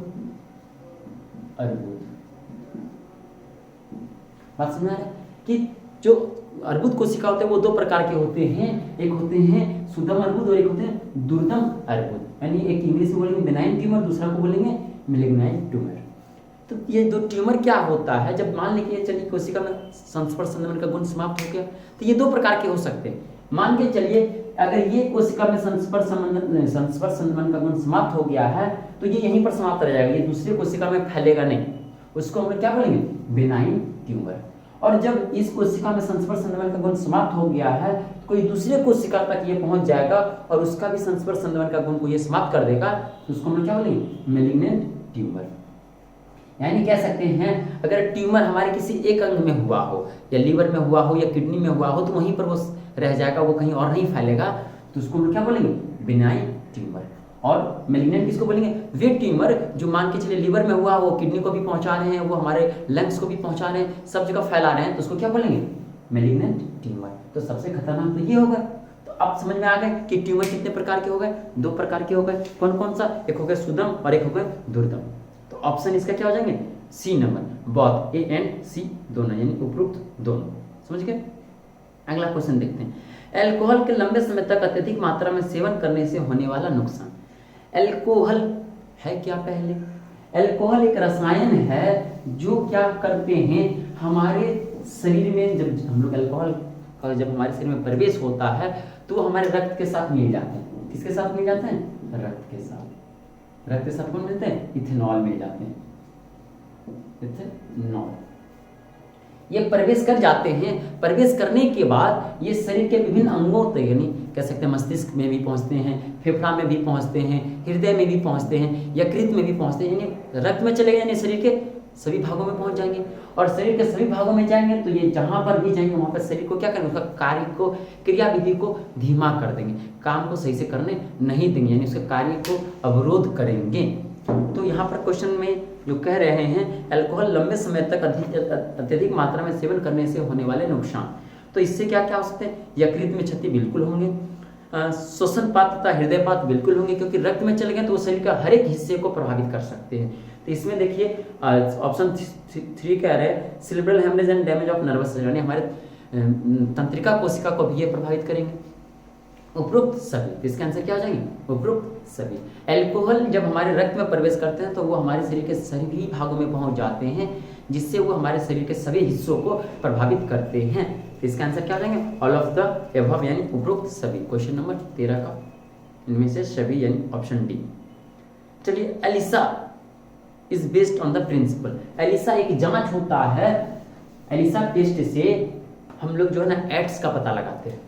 A: अर्बुद। बात समझ आ रहा है कि जो अर्बुद कोशिका होते हैं वो दो प्रकार के होते हैं, एक होते हैं सुदम अर्बुद और एक होते हैं दुर्दम अर्बुद, यानी एक इंग्लिश में बोलेंगे बेनाइन ट्यूमर, दूसरा को बोलेंगे मैलिग्नेंट ट्यूमर। तो ये दो ट्यूमर क्या होता है, जब मान लीजिए चलिए कोशिका में संस्पर्श संदमन का गुण समाप्त हो गया तो ये दो प्रकार के हो सकते हैं। मान के चलिए अगर ये कोशिका में संस्पर्श संदमन का गुण समाप्त हो गया है तो ये यहीं पर समाप्त रह जाएगा, ये दूसरे कोशिका में फैलेगा नहीं, उसको हम क्या बोलेंगे? Benign tumour. और जब इस कोशिका में संस्पर्श संदमन का गुण समाप्त हो गया है तो कोई दूसरे कोशिका तक ये पहुंच जाएगा और उसका भी संस्पर्श संदमन का गुण को ये समाप्त कर देगा, तो उसको हम क्या बोलेंगे? Malignant tumour. यानी कह सकते हैं अगर ट्यूमर हमारे किसी एक अंग में हुआ हो, या लीवर में हुआ हो या किडनी में हुआ हो, तो वहीं पर वो रह जाएगा, वो कहीं और नहीं फैलेगा, तो उसको हम क्या बोलेंगे? Benign tumour. और मैलिग्नेंट किसको बोलेंगे? वे ट्यूमर जो मान के चलिए लीवर में हुआ, वो किडनी को भी पहुंचा रहे हैं, वो हमारे लंग्स को भी पहुंचा रहे हैं, सब जगह फैला रहे हैं, तो उसको क्या बोलेंगे? Malignant tumour. तो सबसे खतरनाक तो ये होगा। तो अब समझ में आ गए कि ट्यूमर कितने प्रकार के हो गए? दो प्रकार के हो गए। कौन कौन सा? एक हो गया सुदम और एक हो गया दुर्दम। तो ऑप्शन इसका क्या हो जाएंगे? C number, both, A and C दोनों, यानी उपरोक्त दोनों। समझ गए? अगला क्वेश्चन देखते हैं। अल्कोहल के लंबे समय तक अत्यधिक मात्रा में सेवन करने से होने वाला नुकसान। अल्कोहल है क्या? पहले अल्कोहल एक रसायन है जो क्या करते हैं हमारे शरीर में, जब हम लोग अल्कोहल का जब हमारे शरीर में प्रवेश होता है तो वो हमारे रक्त के साथ मिल जाते हैं। किसके साथ मिल जाते हैं? रक्त के साथ। रक्त के साथ कौन मिलते हैं? इथेनॉल मिल जाते हैं। इथेनॉल। ये प्रवेश कर जाते हैं, प्रवेश करने के बाद ये शरीर के विभिन्न अंगों तक, यानी कह सकते हैं मस्तिष्क में भी पहुंचते हैं, फेफड़ा में भी पहुंचते हैं, हृदय में भी पहुंचते हैं, यकृत में भी पहुंचते हैं, यानी रक्त में चले गए यानी शरीर के सभी भागों में पहुंच जाएंगे। और शरीर के सभी भागों में जाएंगे तो ये जहां पर भी जाएंगे वहां पर शरीर को क्या करेंगे, उसका कार्य को, क्रियाविधि को धीमा कर देंगे, काम को सही से करने नहीं देंगे, यानी उसके कार्य को अवरोध करेंगे। तो यहाँ पर क्वेश्चन में जो कह रहे हैं, अल्कोहल लंबे समय तक अत्यधिक मात्रा में सेवन करने से होने वाले नुकसान। तो इससे क्या क्या हो सकते हैं, यकृत में क्षति बिल्कुल होंगे, श्वसन पात तथा हृदय पात बिल्कुल होंगे, क्योंकि रक्त में चले गए तो वो शरीर का हर एक हिस्से को प्रभावित कर सकते हैं। तो इसमें देखिए ऑप्शन 3 कह रहे हैं cerebral haemorrhage and damage of nervous system, यानी हमारे तंत्रिका कोशिका को भी ये प्रभावित करेंगे। उपरोक्त सभी, इसका आंसर क्या हो जाएंगे, उपरोक्त सभी। अल्कोहल जब हमारे रक्त में प्रवेश करते हैं तो वो हमारे शरीर के सभी भागों में पहुंच जाते हैं, जिससे वो हमारे शरीर के सभी हिस्सों को प्रभावित करते हैं। तो इसका आंसर क्या हो जाएंगे, ऑल ऑफ द एबव, यानी उपरोक्त सभी। क्वेश्चन नंबर 13 का इनमें से सभी, यानी ऑप्शन डी। चलिए, ELISA is based on the principle. ELISA एक जांच होता है, एलिसा टेस्ट से हम लोग जो है ना एड्स का पता लगाते हैं।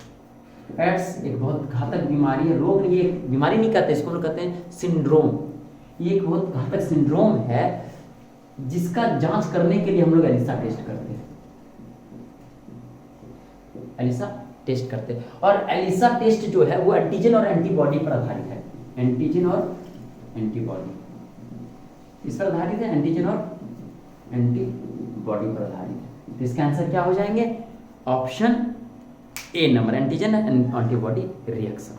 A: एड्स एक बहुत घातक बीमारी है, रोग नहीं, ये बीमारी नहीं कहते, इसको हम लोग कहते हैं सिंड्रोम। ये एक बहुत घातक सिंड्रोम है जिसका जांच करने के लिए हम लोग एलिसा टेस्ट करते हैं, एलिसा टेस्ट करते हैं। और एलिसा टेस्ट जो है वो एंटीजन और एंटीबॉडी पर आधारित है, एंटीजन और एंटीबॉडी इस पर आधारित है, एंटीजन और एंटीबॉडी पर आधारित है। तो इसका आंसर क्या हो जाएंगे, option A number, antigen and antibody reaction.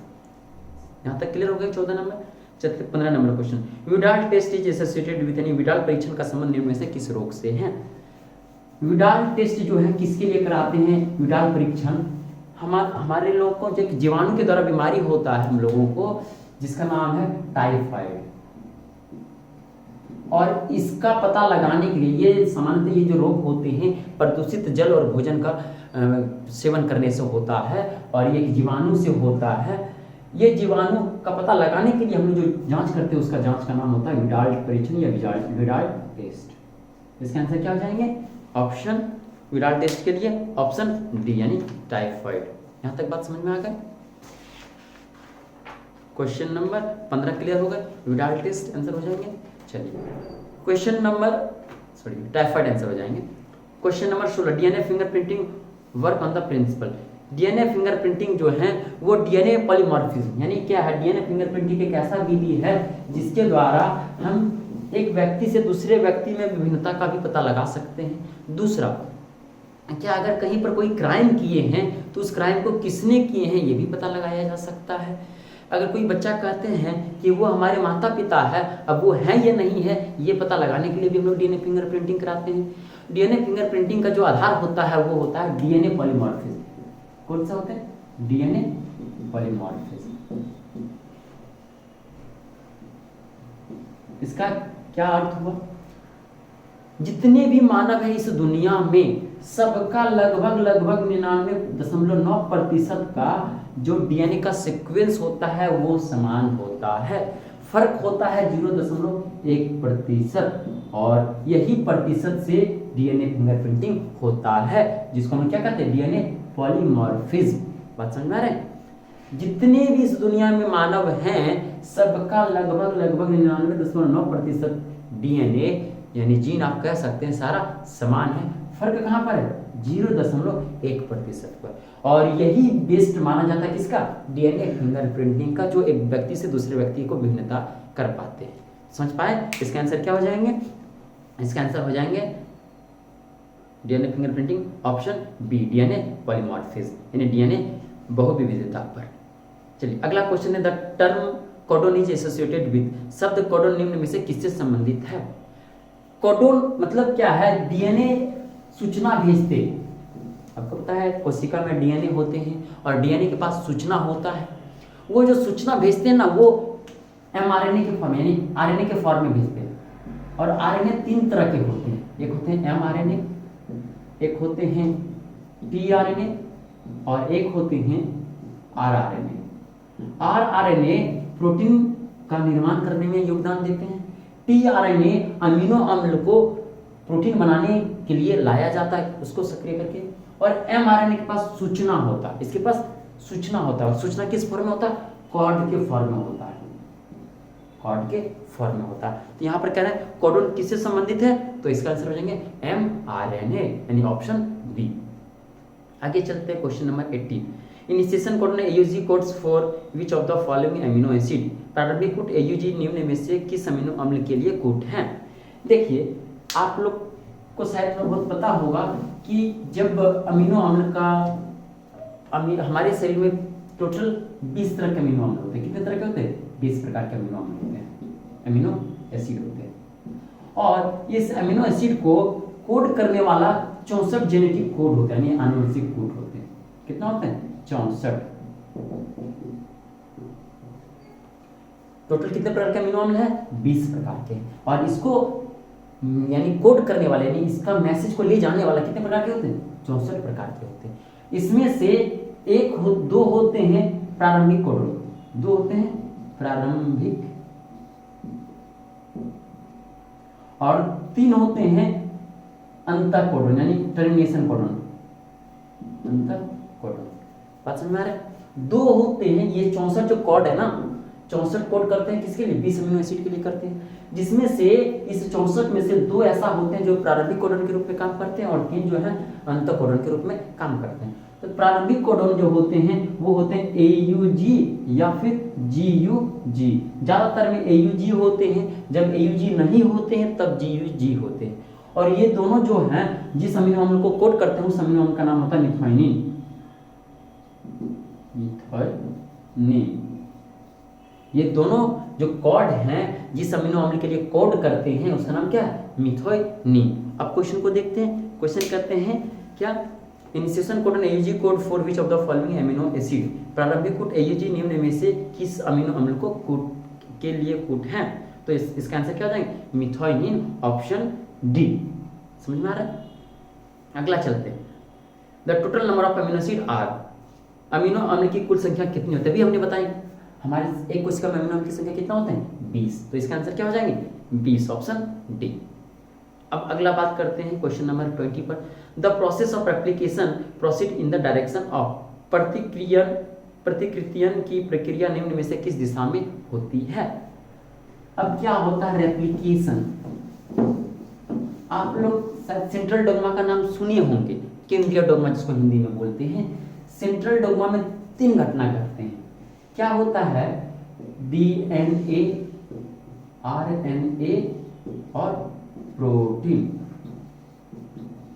A: यहां तक क्लियर हो गया। 14 number. 15 number question, Widal test is associated with, यानी विडाल परीक्षण का संबंध निम्न में से किस रोग से है। विडाल टेस्ट जो है किसके लिए कराते हैं, विडाल परीक्षण हमारे लोगों को जो जीवाणु के द्वारा बीमारी होता है हम लोगों को, जिसका नाम है टाइफाइड। और इसका पता लगाने के लिए, ये सामान्यतः ये जो रोग होते हैं प्रदूषित जल और भोजन का सेवन करने से होता है, और ये जीवाणु से होता है। ये जीवाणु का पता लगाने के लिए हम लोग जो जांच करते हैं उसका जांच का नाम होता है विडाल परीक्षण या विडाल टेस्ट। इसका आंसर क्या हो जाएंगे, ऑप्शन विडाल टेस्ट के लिए ऑप्शन डी, यानी टाइफाइड। यहां तक बात समझ में आ गई। क्वेश्चन नंबर 15 क्लियर हो गए, विडाल टेस्ट आंसर हो जाएंगे। चलिए क्वेश्चन नंबर टाइफाइड आंसर हो जाएंगे। Question number 16, DNA fingerprinting work on the principle. DNA fingerprinting जो है वो डीएनए पॉलीमॉर्फिज्म, यानी क्या है, डीएनए फिंगरप्रिंटिंग एक ऐसा विधि है जिसके द्वारा हम एक व्यक्ति से दूसरे व्यक्ति में विभिन्नता का भी पता लगा सकते हैं। दूसरा, क्या अगर कहीं पर कोई क्राइम किए हैं तो उस क्राइम को किसने किए हैं ये भी पता लगाया जा सकता है। अगर कोई बच्चा कहते हैं कि वो हमारे माता पिता है, अब वो है या नहीं है ये पता लगाने के लिए भी हम लोग डीएनए फिंगरप्रिंटिंग कराते हैं। डीएनए फिंगरप्रिंटिंग का जो आधार होता है वो होता है डीएनए पॉलीमॉर्फिज्म। कौन सा होता है, डीएनए पॉलीमॉर्फिज्म। इसका क्या अर्थ हुआ, जितने भी मानव है इस दुनिया में सबका लगभग 99.9% का जो डीएनए का सीक्वेंस होता है वो समान होता है। फर्क होता है 0.1%, और यही प्रतिशत से डीएनए फिंगरप्रिंटिंग होता है, जिसको हम क्या कहते हैं, डीएनए पॉलीमॉर्फिज्म। बात समझ में आ रहा है। जितने भी इस दुनिया में मानव हैं सबका लगभग 99.9% डीएनए यानी जीन आप कह सकते हैं सारा समान है। फर्क कहाँ पर है, 0.1% पर। और यही बेस्ड माना जाता है किसका, डीएनए फिंगरप्रिंटिंग का, जो एक व्यक्ति से दूसरे व्यक्ति को भिन्नता कर पाते हैं। समझ पाए। इसका आंसर क्या हो जाएंगे, इसका आंसर हो जाएंगे DNA fingerprinting option B, DNA polymorphism यानी डीएनए बहुविविधता पर। चलिए अगला क्वेश्चन है, the term codon is associated with. शब्द कोडोन निम्न में से किससे संबंधित है। कोडोन मतलब क्या है, डीएनए सूचना भेजते। आपको पता है कोशिका में डीएनए होते हैं और डीएनए के पास सूचना होता है। वो जो सूचना भेजते हैं ना वो एमआरएनए के फॉर्म यानी आरएनए के फॉर्म में भेजते हैं। और आरएनए 3 तरह के होते हैं, एक होते हैं एमआरएनए, एक होते हैं टीआरएनए और एक होते हैं आरआरएनए। आरआरएनए प्रोटीन का निर्माण करने में योगदान देते हैं। टीआरएनए अमीनो अम्ल को प्रोटीन बनाने के लिए लाया जाता है उसको सक्रिय करके, और mRNA के पास सूचना होता है, इसके पास सूचना होता है। सूचना किस फॉर्म में होता है? कॉर्ड के फॉर्म में होता है, कॉर्ड के फॉर्म में होता है। तो यहाँ पर कह रहे हैं कोडोन किससे संबंधित है, तो इसका आंसर हो जाएंगे mRNA यानी ऑप्शन बी। आगे चलते हैं क्वेश्चन नंबर 18। इनिशिएशन कोड ने AUG codes for which of the following amino acid. प्रारंभिक कोड AUG निम्न में से किस अमीनो अम्ल के लिए कोड है। देखिए आप लोग को शायद बहुत पता होगा कि जब अमीनो अम्ल का हमारे शरीर में टोटल 20 तरह के अमीनो अम्ल होते हैं। कितने तरह के होते हैं? 20 प्रकार के अमीनो अम्ल होते हैं, अमीनो एसिड होते हैं। और इस अमीनो एसिड को कोड करने वाला 64 जेनेटिक कोड होते हैं, यानी आनुवंशिक कोड होते हैं। कितना होते हैं? 64। टोटल कितने प्रकार के अमीनो अम्ल है? 20 प्रकार के। और इसको यानी कोड करने वाले यानी इसका मैसेज को ले जाने वाला कितने प्रकार के होते हैं? 64 प्रकार के होते हैं। इसमें से दो होते हैं प्रारंभिक कोडोन, दो होते हैं प्रारंभिक, और 3 होते हैं अंत कोडोन यानी टर्मिनेशन कोडोन, अंत कोडोन। बात समझ में आ रहा है? 2 होते हैं ये 64 जो कोड है ना, 64 कोड करते हैं किसके लिए? 20 अमीनो एसिड के लिए करते हैं, जिसमें से इस 64 में से 2 ऐसा होते हैं जो प्रारंभिक कोडोन के रूप में काम करते हैं और 3 जो है अंत कोडोन के रूप में काम करते हैं। तो प्रारंभिक कोडोन जो होते हैं वो होते हैं AUG या फिर GUG। ज्यादातर में AUG होते हैं, जब AUG नहीं होते हैं तब GUG होते हैं। और ये दोनों जो हैं जिस अमीनो अम्ल को कोड करते हैं उस अमीनो अम्ल का नाम होता है मिथाइनिन, मिथाइनिन। ये दोनों जो कोड हैं जिस अमीनो अम्ल के लिए कोड करते हैं उसका नाम क्या है? मिथाइनिन। अब क्वेश्चन को देखते हैं। क्वेश्चन कहते हैं क्या? Initiation code and AUG code for which of the following amino acid. प्रारंभिक कोड AUG निम्न में से किस अमीनो अम्ल को कोड के लिए कोड है? तो इसका आंसर क्या हो जाएगा? Methionine, option D. समझ में आ रहा है? अगला चलते हैं। The total number of amino acid are. Amino अम्ल की कुल संख्या कितनी होती है? अभी हमने बताई हमारे एक कोशिका में अमीनो अम्ल की संख्या कितना होते हैं? 20। तो इसका आंसर क्या हो जाएंगे? 20, ऑप्शन डी। अब अगला बात करते हैं क्वेश्चन नंबर 20 पर। The process of replication proceed in the direction of. प्रतिकृतियन की प्रक्रिया निम्न में से किस दिशा में होती है? अब क्या होता है रेप्लिकेशन? आप लोग सेंट्रल डोग्मा का नाम सुने होंगे, केंद्रीय डोग्मा जिसको हिंदी में बोलते हैं। सेंट्रल डोग्मा में 3 घटना घटते हैं। क्या होता है? DNA, RNA और प्रोटीन।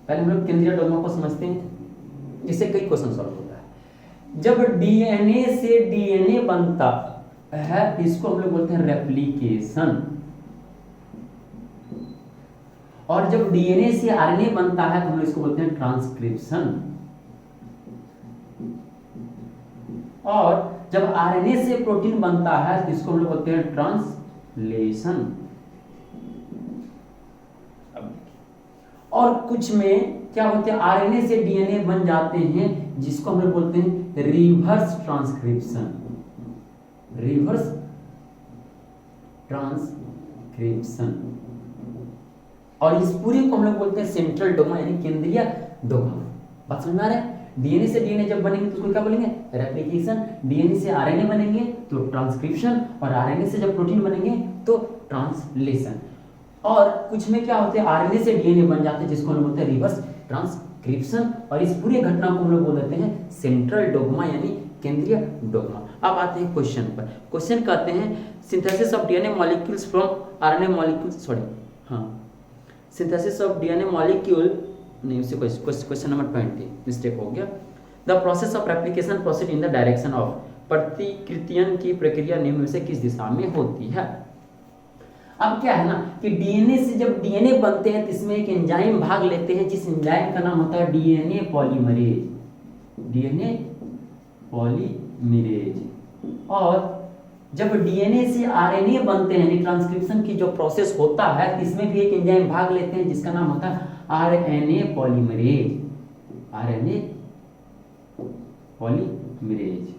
A: पहले हम लोग केंद्रीय डोग्मा को समझते हैं, इससे कई क्वेश्चन सॉल्व होता है। जब DNA से DNA बनता है इसको हम लोग बोलते हैं रेप्लिकेशन, और जब DNA से RNA बनता है तो हम लोग इसको बोलते हैं ट्रांसक्रिप्शन, और जब RNA से प्रोटीन बनता है तो इसको हम लोग बोलते हैं ट्रांसलेशन। और कुछ में क्या होते हैं? RNA से DNA बन जाते हैं जिसको हम लोग बोलते हैं रिवर्स ट्रांसक्रिप्शन, रिवर्स ट्रांसक्रिप्शन। और इस पूरे को हम लोग बोलते हैं सेंट्रल डोग्मा यानी केंद्रीय डोग्मा। बात समझ में आ रहा है? DNA से DNA जब बनेंगे तो उसको क्या बोलेंगे? रेप्लिकेशन। DNA से RNA बनेंगे तो ट्रांसक्रिप्शन, और RNA से जब प्रोटीन बनेंगे तो ट्रांसलेशन। और कुछ में क्या होते हैं? RNA से DNA बन जाते हैं जिसको हम बोलते हैं रिवर्स ट्रांसक्रिप्शन। और इस पूरे घटना को हम लोग बोल देते हैं सेंट्रल डोग्मा यानी केंद्रीय डोग्मा। अब आते हैं क्वेश्चन पर। क्वेश्चन कहते हैं synthesis of DNA molecules from RNA molecules, synthesis of DNA molecule नहीं, उससे क्वेश्चन नंबर 20 मिस्टेक हो गया। The process of replication proceed in the direction of. प्रतिकृतियन की प्रक्रिया निम्न में से किस दिशा में होती है? अब क्या है ना कि DNA से जब DNA बनते हैं तो इसमें एक एंजाइम भाग लेते हैं जिस एंजाइम का नाम होता है DNA पॉलीमरेज, DNA पॉलीमरेज। और जब DNA से RNA बनते हैं यानी ट्रांसक्रिप्शन की जो प्रोसेस होता है इसमें भी एक एंजाइम भाग लेते हैं जिसका नाम होता है RNA polymerase, RNA polymerase.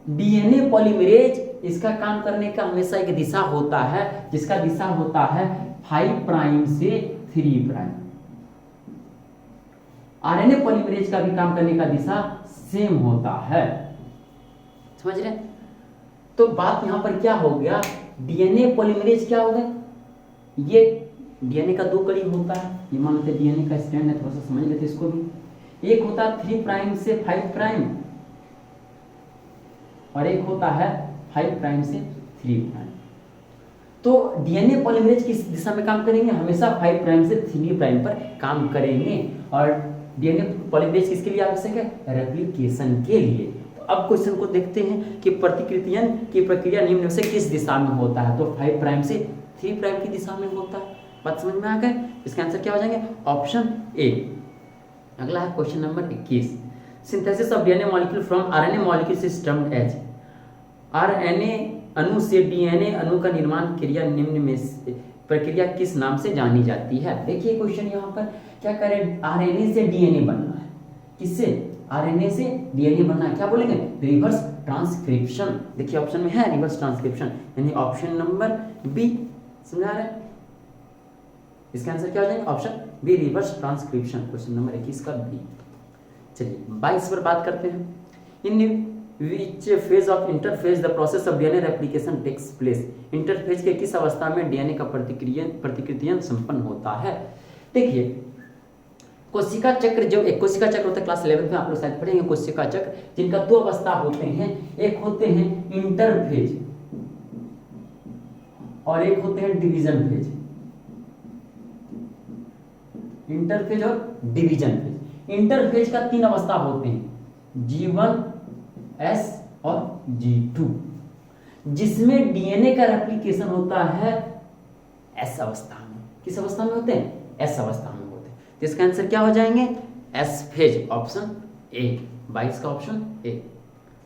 A: DNA polymerase इसका काम करने का हमेशा एक दिशा होता है जिसका दिशा होता है 5 प्राइम से 3'। आरएनए पॉलीमरेज का भी काम करने का दिशा सेम होता है, समझ रहे? तो बात यहां पर क्या हो गया, डीएनए पॉलीमरेज क्या हो गया, ये डीएनए का 2 कड़ी होता है, ये मान लेते डीएनए का स्ट्रैंड है, थोड़ा सा समझ लेते इसको भी। एक होता है 3 प्राइम से 5 प्राइम और एक होता है 5 प्राइम से 3 प्राइम। तो डीएनए पॉलीमरेज किस दिशा में काम करेंगे, हमेशा 5 प्राइम से 3 प्राइम पर काम करेंगे। और डीएनए पॉलीमरेज किसके लिए आवश्यक है, रेप्लिकेशन के लिए। तो अब क्वेश्चन को देखते हैं कि प्रतिकृतियन की प्रक्रिया निम्न में से किस दिशा में होता है, तो 5 प्राइम से 3 प्राइम की दिशा में होता है। बात समझ में आ गए? इसका आंसर क्या हो जाएंगे, ऑप्शन ए। अगला है question number 21, synthesis of DNA molecule from RNA molecule is termed as. RNA अणु से डीएनए अणु का निर्माण क्रिया निम्न में से प्रक्रिया किस नाम से जानी जाती है। देखिए क्वेश्चन यहाँ पर क्या करें, आरएनए से डीएनए बनना है, किससे, आरएनए से डीएनए बनना है, क्या बोलेंगे, रिवर्स ट्रांसक्रिप्शन। देखिए ऑप्शन में है रिवर्स ट्रांसक्रिप्शन, यानी ऑप्शन नंबर बी। समझ आ रहा है? इसका आंसर क्या हो जाएगा, option B reverse transcription, question number 21 का बी। चलिए 22 पर बात करते हैं, in which phase of interphase the process of DNA replication takes place. Interphase के किस अवस्था में डीएनए का प्रतिकृतियन संपन्न होता है। देखिए कोशिका चक्र, जो एक कोशिका चक्र होता है, क्लास 11 में आप लोग शायद पढ़ेंगे कोशिका चक्र, जिनका 2 अवस्था होते हैं, एक होते हैं इंटरफेज और एक होते हैं डिवीजन फेज। इंटरफेज और डिवीजन फेज। इंटरफेज का 3 अवस्था होते हैं, G1, S और G2, जिसमें डीएनए का रेप्लिकेशन होता है S अवस्था में। किस अवस्था में होते हैं, S अवस्था में होते हैं। तो इसका आंसर क्या हो जाएंगे, S फेज, ऑप्शन ए, 22 का ऑप्शन ए।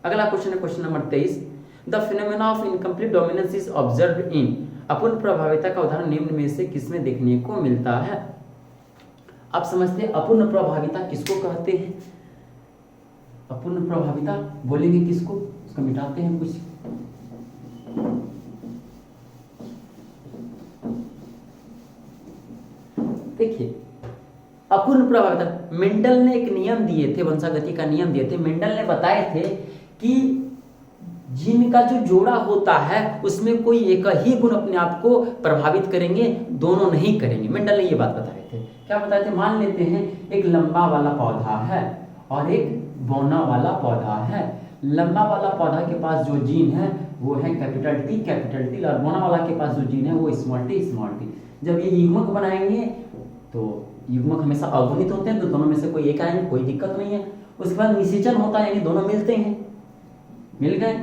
A: अगला क्वेश्चन है question number 23, the phenomena of incomplete dominance is observed in. अपूर्ण प्रभाविता का उदाहरण निम्न में से किसमें देखने को मिलता है। आप समझते हैं अपूर्ण प्रभाविता किसको कहते हैं, अपूर्ण प्रभाविता बोलेंगे किसको, उसको मिटाते हैं कुछ। देखिए अपूर्ण प्रभाविता, मेंडल ने एक नियम दिए थे, वंशागति का नियम दिए थे। मेंडल ने बताए थे कि जीन का जो जोड़ा होता है उसमें कोई एक ही गुण अपने आप को प्रभावित करेंगे, दोनों नहीं करेंगे। मेंडल ने ये बात बताए थे। क्या बताए थे, मान लेते हैं एक लंबा वाला पौधा है और एक बौना वाला पौधा है। लंबा वाला पौधा के पास जो जीन है वो है कैपिटल टी, और बौना वाला के पास जो जीन है वो स्मॉल टी। जब ये युग्मक बनाएंगे तो युग्मक हमेशा अगुणित होते हैं, तो दोनों में से कोई एक आएंगे, कोई दिक्कत नहीं है। उसके बाद निषेचन होता है, यानी दोनों मिलते हैं, मिल गए।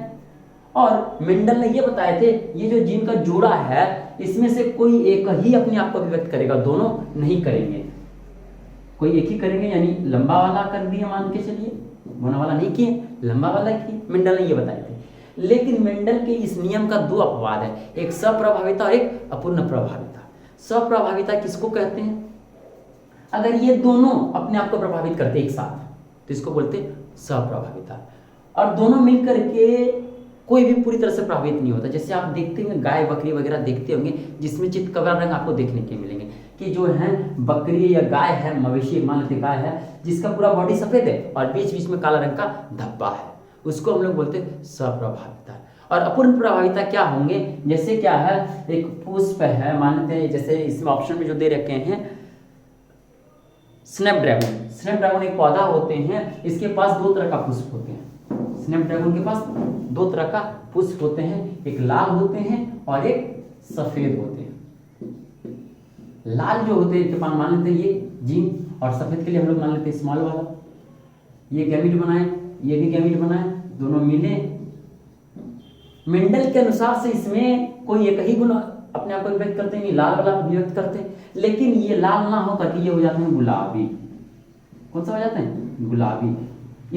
A: और मेंडल ने ये बताए थे ये जो जीन का जोड़ा है इसमें से कोई एक ही अपने आप को अभिव्यक्त करेगा, दोनों नहीं करेंगे, कोई एक ही करेंगे। यानी लंबा वाला कर दिया मान के चलिए, बौना वाला नहीं किए, लंबा वाला किए, मेंडल ने ये बताए थे। लेकिन मेंडल के इस नियम का 2 अपवाद है, एक सप्रभाविता और एक अपूर्ण प्रभाविता। सप्रभाविता किसको कहते हैं, अगर ये दोनों अपने आप को प्रभावित करते एक साथ तो इसको बोलते हैं सप्रभाविता। और दोनों मिलकर के कोई भी पूरी तरह से प्रभावित नहीं होता। जैसे आप देखते होंगे गाय बकरी वगैरह देखते होंगे जिसमें चितकबरा रंग आपको देखने के मिलेंगे, कि जो है बकरी या गाय है, मवेशी मान लेते गाय है, जिसका पूरा बॉडी सफेद है और बीच बीच में काला रंग का धब्बा है, उसको हम लोग बोलते हैं सप्रभाविता। और अपूर्ण प्रभाविता क्या होंगे, जैसे क्या है, एक पुष्प है, मान लेते हैं जैसे इसमें ऑप्शन में जो दे रखे हैं स्नैपड्रैगन। स्नैपड्रैगन एक पौधा होते हैं, इसके पास 2 तरह का पुष्प होते हैं। स्नैपड्रैगन के पास 2 तरह का पुष्प होते हैं, एक लाल होते हैं और एक सफेद होते हैं। लाल जो होते हैं मान लेते हैं ये जीन, और सफेद के लिए हम लोग मान लेते हैं स्मॉल वाला। ये गैमीट बनाए, ये भी गैमीट बनाए, दोनों मिले। मेंडल के अनुसार से इसमें कोई एक ही गुण अपने आप को व्यक्त करते हैं, लाल वाला व्यक्त करते हैं, लेकिन ये लाल ना हो करके ये हो जाते हैं गुलाबी। कौन सा हो जाते हैं, गुलाबी।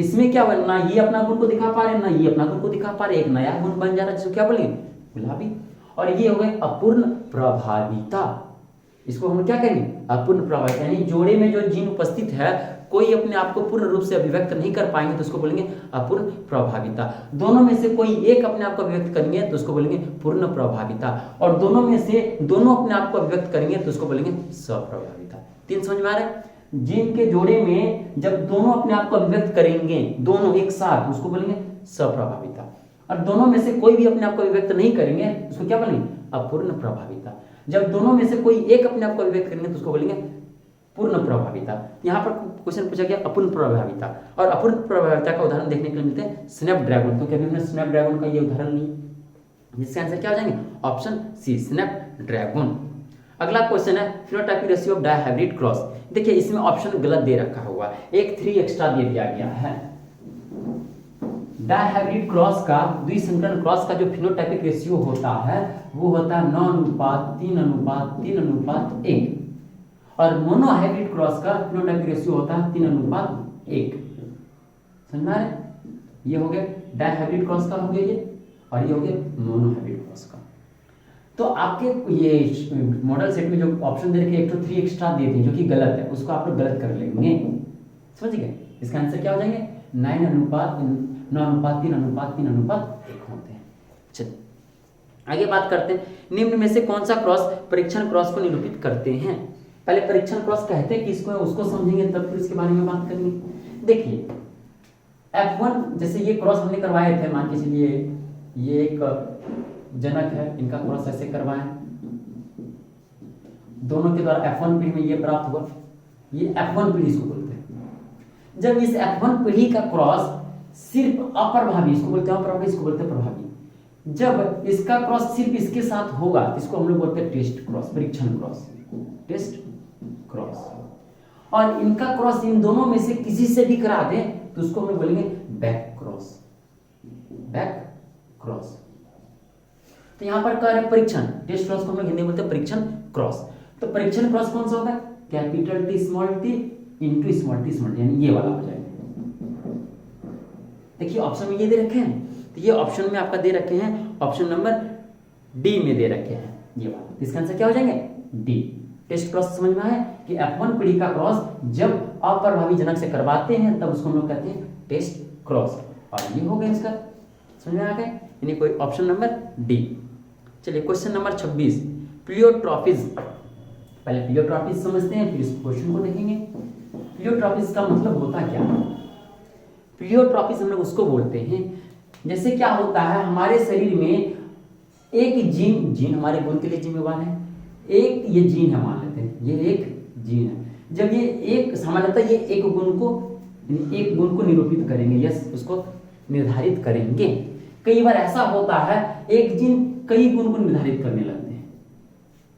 A: इसमें क्या बना, ना ये अपना गुण को दिखा पा रहे, ना ये अपना गुण को दिखा पा रहे, एक नया गुण बन जा रहा है जिसको क्या बोलेंगे, गुलाबी। और ये हो गए अपूर्ण प्रभाविता। इसको हम क्या कहेंगे, अपूर्ण प्रभाविता, यानी जोड़े में जो जीन उपस्थित है कोई अपने आप को पूर्ण रूप से अभिव्यक्त नहीं कर पाएंगे तो उसको बोलेंगे अपूर्ण प्रभाविता। दोनों में से कोई एक अपने आप को अभिव्यक्त करेंगे तो उसको बोलेंगे पूर्ण प्रभाविता, और दोनों में से दोनों अपने आप को अभिव्यक्त करेंगे तो उसको बोलेंगे सप्रभाविता। 3 समझ में आ रहा है? जीन के जोड़े में जब दोनों अपने आप को अभिव्यक्त करेंगे, दोनों एक साथ, उसको बोलेंगे सप्रभाविता, और दोनों में से कोई भी अपने आप को अभिव्यक्त नहीं करेंगे उसको क्या बोलेंगे अपूर्ण प्रभाविता। जब दोनों में से कोई एक अपने आप को अभिव्यक्त करेंगे तो उसको बोलेंगे पूर्ण प्रभाविता। यहाँ पर क्वेश्चन पूछा गया अपूर्ण प्रभाविता, और अपूर्ण प्रभाविता का उदाहरण देखने के लिए मिलते हैं स्नैपड्रैगन। तो कभी हमने स्नैपड्रैगन का ये उदाहरण ली, जिसके आंसर क्या हो जाएंगे ऑप्शन सी स्नैपड्रैगन। अगला क्वेश्चन है phenotypic ratio of dihybrid cross. देखिए इसमें ऑप्शन गलत दे रखा हुआ, एक 3 एक्स्ट्रा दे दिया गया है। डायहाइब्रिड क्रॉस का, द्विसंकरण क्रॉस का जो फिनोटाइपिक रेशियो होता है वो होता है 9:3:3:1, और मोनोहाइब्रिड क्रॉस का फिनोटाइपिक रेशियो होता है 3:1। समझ में आ रहा है? ये हो गया डायहाइब्रिड क्रॉस का हो गया ये, और ये हो गया मोनोहाइब्रिड क्रॉस का। तो आपके ये मॉडल सेट में जो ऑप्शन दे रखे एक तो 3 एक्स्ट्रा दे दिए जो कि गलत है, उसको आप लोग गलत कर लेंगे। समझ गए? इसका आंसर क्या हो जाएंगे 9:3:1 होते हैं। चलिए आगे बात करते हैं, निम्न में से कौन सा क्रॉस परीक्षण क्रॉस को निरूपित करते हैं। पहले परीक्षण क्रॉस कहते हैं किसको है उसको समझेंगे, तब फिर इसके बारे में बात करेंगे। देखिए F1 जैसे ये क्रॉस हमने करवाए थे, मान के चलिए ये एक जनक है, इनका क्रॉस ऐसे करवाएं, दोनों के द्वारा F1 पीढ़ी में ये प्राप्त हुआ, ये F1 पीढ़ी इसको बोलते हैं। जब इस F1 पीढ़ी का क्रॉस सिर्फ अप्रभावी, इसको बोलते हैं अप्रभावी, इसको बोलते हैं प्रभावी, जब इसका क्रॉस सिर्फ इसके साथ होगा इसको हम लोग बोलते हैं टेस्ट क्रॉस, परीक्षण क्रॉस, टेस्ट क्रॉस। और इनका क्रॉस इन दोनों में से किसी से भी करा दें तो उसको हम लोग बोलेंगे बैक क्रॉस, बैक क्रॉस। तो यहां पर कह रहे हैं परीक्षण, टेस्ट क्रॉस को हम लोग हिंदी में बोलते हैं परीक्षण क्रॉस। तो परीक्षण क्रॉस कौन सा होता है, capital T small t into small t small, यानी ये वाला हो जाएगा। देखिए ऑप्शन में ये दे रखे हैं, तो ये ऑप्शन में आपका दे रखे हैं, ऑप्शन नंबर डी में दे रखे हैं ये वाला। इसका आंसर क्या हो जाएंगे डी। टेस्ट क्रॉस समझ में आया कि F1 पीढ़ी का क्रॉस जब अप्रभावी जनक से करवाते हैं तब उसको हम लोग कहते हैं टेस्ट क्रॉस, और ये हो गया इसका, समझ में आ गया, यानी कोई ऑप्शन नंबर डी। चलिए क्वेश्चन नंबर 26 प्लियोट्रॉपिज। पहले प्लियोट्रॉपिज समझते हैं फिर इस क्वेश्चन को देखेंगे। प्लियोट्रॉपिज का मतलब होता क्या है? प्लियोट्रॉपिज हम लोग उसको बोलते हैं जैसे क्या होता है हमारे शरीर में एक जीन हमारे गुण के लिए जिम्मेवार है, एक ये जीन है, मान लेते हैं ये एक जीन है। जब ये एक सामान्यतः ये एक गुण को निरूपित करेंगे, यस उसको निर्धारित करेंगे। कई बार ऐसा होता है एक जीन कई गुण को निर्धारित करने लगते हैं,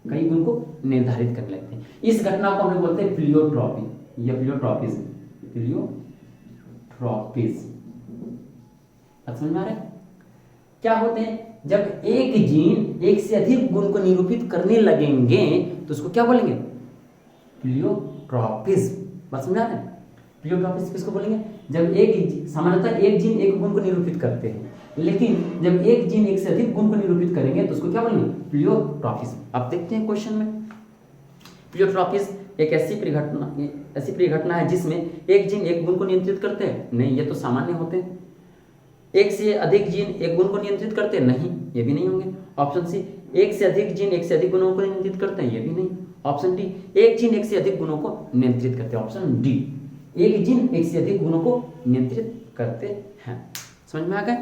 A: कई गुण को निर्धारित करने लगते हैं। इस घटना को हम लोग बोलते हैं प्लियोट्रॉपी या प्लियोट्रॉपिज, प्लियोट्रॉपिज। समझ में आ रहा है? क्या होते हैं जब एक जीन एक से अधिक गुण को निरूपित करने लगेंगे तो उसको क्या बोलेंगे प्लियोट्रॉपिज। बात समझ आ रहा है? प्लियोट्रॉपिज किसको बोलेंगे? जब एक सामान्यतः एक जीन एक गुण को निरूपित करते हैं, लेकिन जब एक जीन एक से अधिक गुण को निरूपित करेंगे तो उसको क्या बोलेंगे प्लियोट्रॉपिज। आप देखते हैं क्वेश्चन में, प्लियोट्रॉपिज एक ऐसी परिघटना है जिसमें एक जीन एक गुण को नियंत्रित करते हैं, नहीं ये तो सामान्य होते हैं। एक से अधिक जीन एक गुण को नियंत्रित करते हैं, नहीं ये भी नहीं होंगे। ऑप्शन सी एक से अधिक जीन एक से अधिक गुणों को नियंत्रित करते हैं, ये भी नहीं। ऑप्शन डी एक जीन एक से अधिक गुणों को नियंत्रित करते हैं, ऑप्शन डी एक जीन एक से अधिक गुणों को नियंत्रित करते हैं। समझ में आ गया?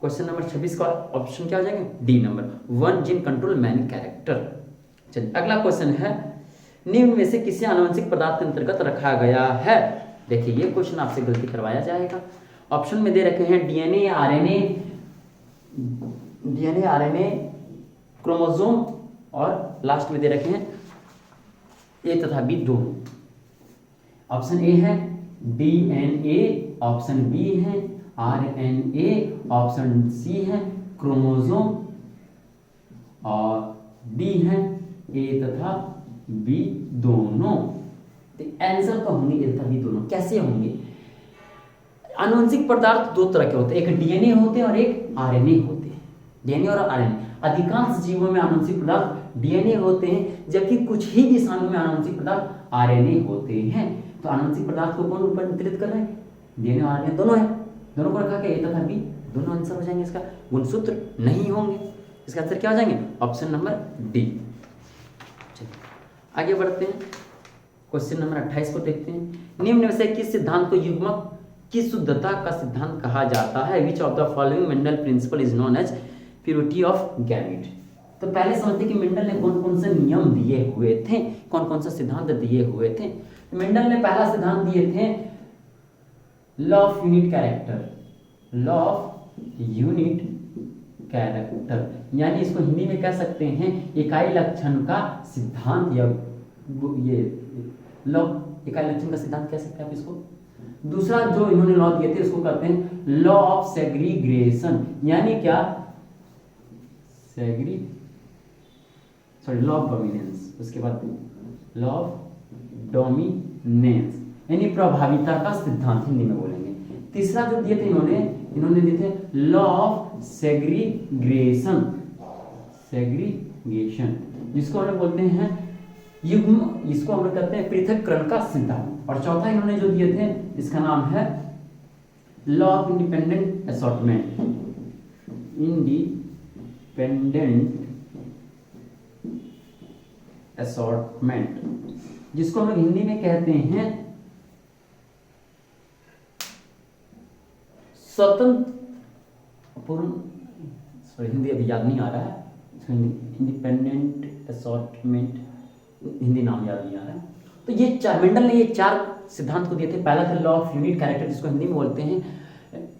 A: क्वेश्चन नंबर 26 का ऑप्शन क्या हो जाएगा D number, 1 gene control many character. चलिए अगला क्वेश्चन है निम्न में से किसी आनुवंशिक पदार्थ के अंतर्गत रखा गया है। देखिए ये क्वेश्चन आपसे गलती करवाया जाएगा। ऑप्शन में दे रखे हैं डीएनए आरएनए क्रोमोसोम, और लास्ट में दे रखे हैं ए तथा बी दोनों। ऑप्शन ए है डीएनए, ऑप्शन बी है आरएनए, ऑप्शन सी है क्रोमोसोम, और डी है ए तथा बी दोनों। तो आंसर तो होंगे ए तथा बी दोनों। कैसे होंगे? आनुवंशिक पदार्थ दो तरह के होते हैं, एक डीएनए होते हैं और एक आरएनए होते हैं। डीएनए और आरएनए, अधिकांश जीवों में आनुवंशिक पदार्थ डीएनए होते हैं, जबकि कुछ ही विषाणु में आनुवंशिक पदार्थ आरएनए होते हैं। तो आनुवंशिक पदार्थ को कौन रूपांतरित कर रहे हैं, डीएनए और आरएनए दोनों है, दोनों को रखा के ए तथा बी दोनों आंसर हो जाएंगे, इसका गुणसूत्र नहीं होंगे, इसका आंसर क्या हो जाएंगे, ऑप्शन नंबर डी। चलिए आगे बढ़ते हैं, क्वेश्चन नंबर 28 को देखते हैं। निम्न में से किस सिद्धांत को युग्मक की शुद्धता का सिद्धांत कहा जाता है, which of the following Mendel principle is known as purity of gamete. तो पहले समझते कि मेंडल ने कौन कौन से नियम दिए हुए थे, कौन कौन सा सिद्धांत दिए हुए थे। मेंडल ने पहला सिद्धांत दिए थे law of unit character, law of unit character, यानी इसको हिंदी में कह सकते हैं इकाई लक्षण का सिद्धांत, या ये लॉ इकाई लक्षण का सिद्धांत कह सकते हैं आप इसको। दूसरा जो इन्होंने लॉ दिए थे उसको कहते हैं लॉ ऑफ सेग्रीग्रेशन, यानी क्या, लॉ ऑफ डोमिनेंस, उसके बाद लॉ ऑफ डोमिनेंस यानी प्रभाविता का सिद्धांत हिंदी में बोलेंगे। तीसरा जो दिए थे इन्होंने दिए थे लॉ ऑफ सेग्रीगेशन, जिसको हम बोलते हैं युग्म, इसको हम कहते हैं पृथक्करण का सिद्धांत। और चौथा इन्होंने जो दिए थे इसका नाम है लॉ ऑफ इंडिपेंडेंट असॉर्टमेंट, जिसको हम लोग हिंदी में कहते हैं स्वतंत्र, हिंदी अभी याद नहीं आ रहा है, इंडिपेंडेंट असॉर्टमेंट हिंदी नाम याद नहीं आ रहा है। तो ये मेंडल ने ये चार सिद्धांत को दिए थे। पहला था लॉ ऑफ यूनिट कैरेक्टर, जिसको हिंदी में बोलते हैं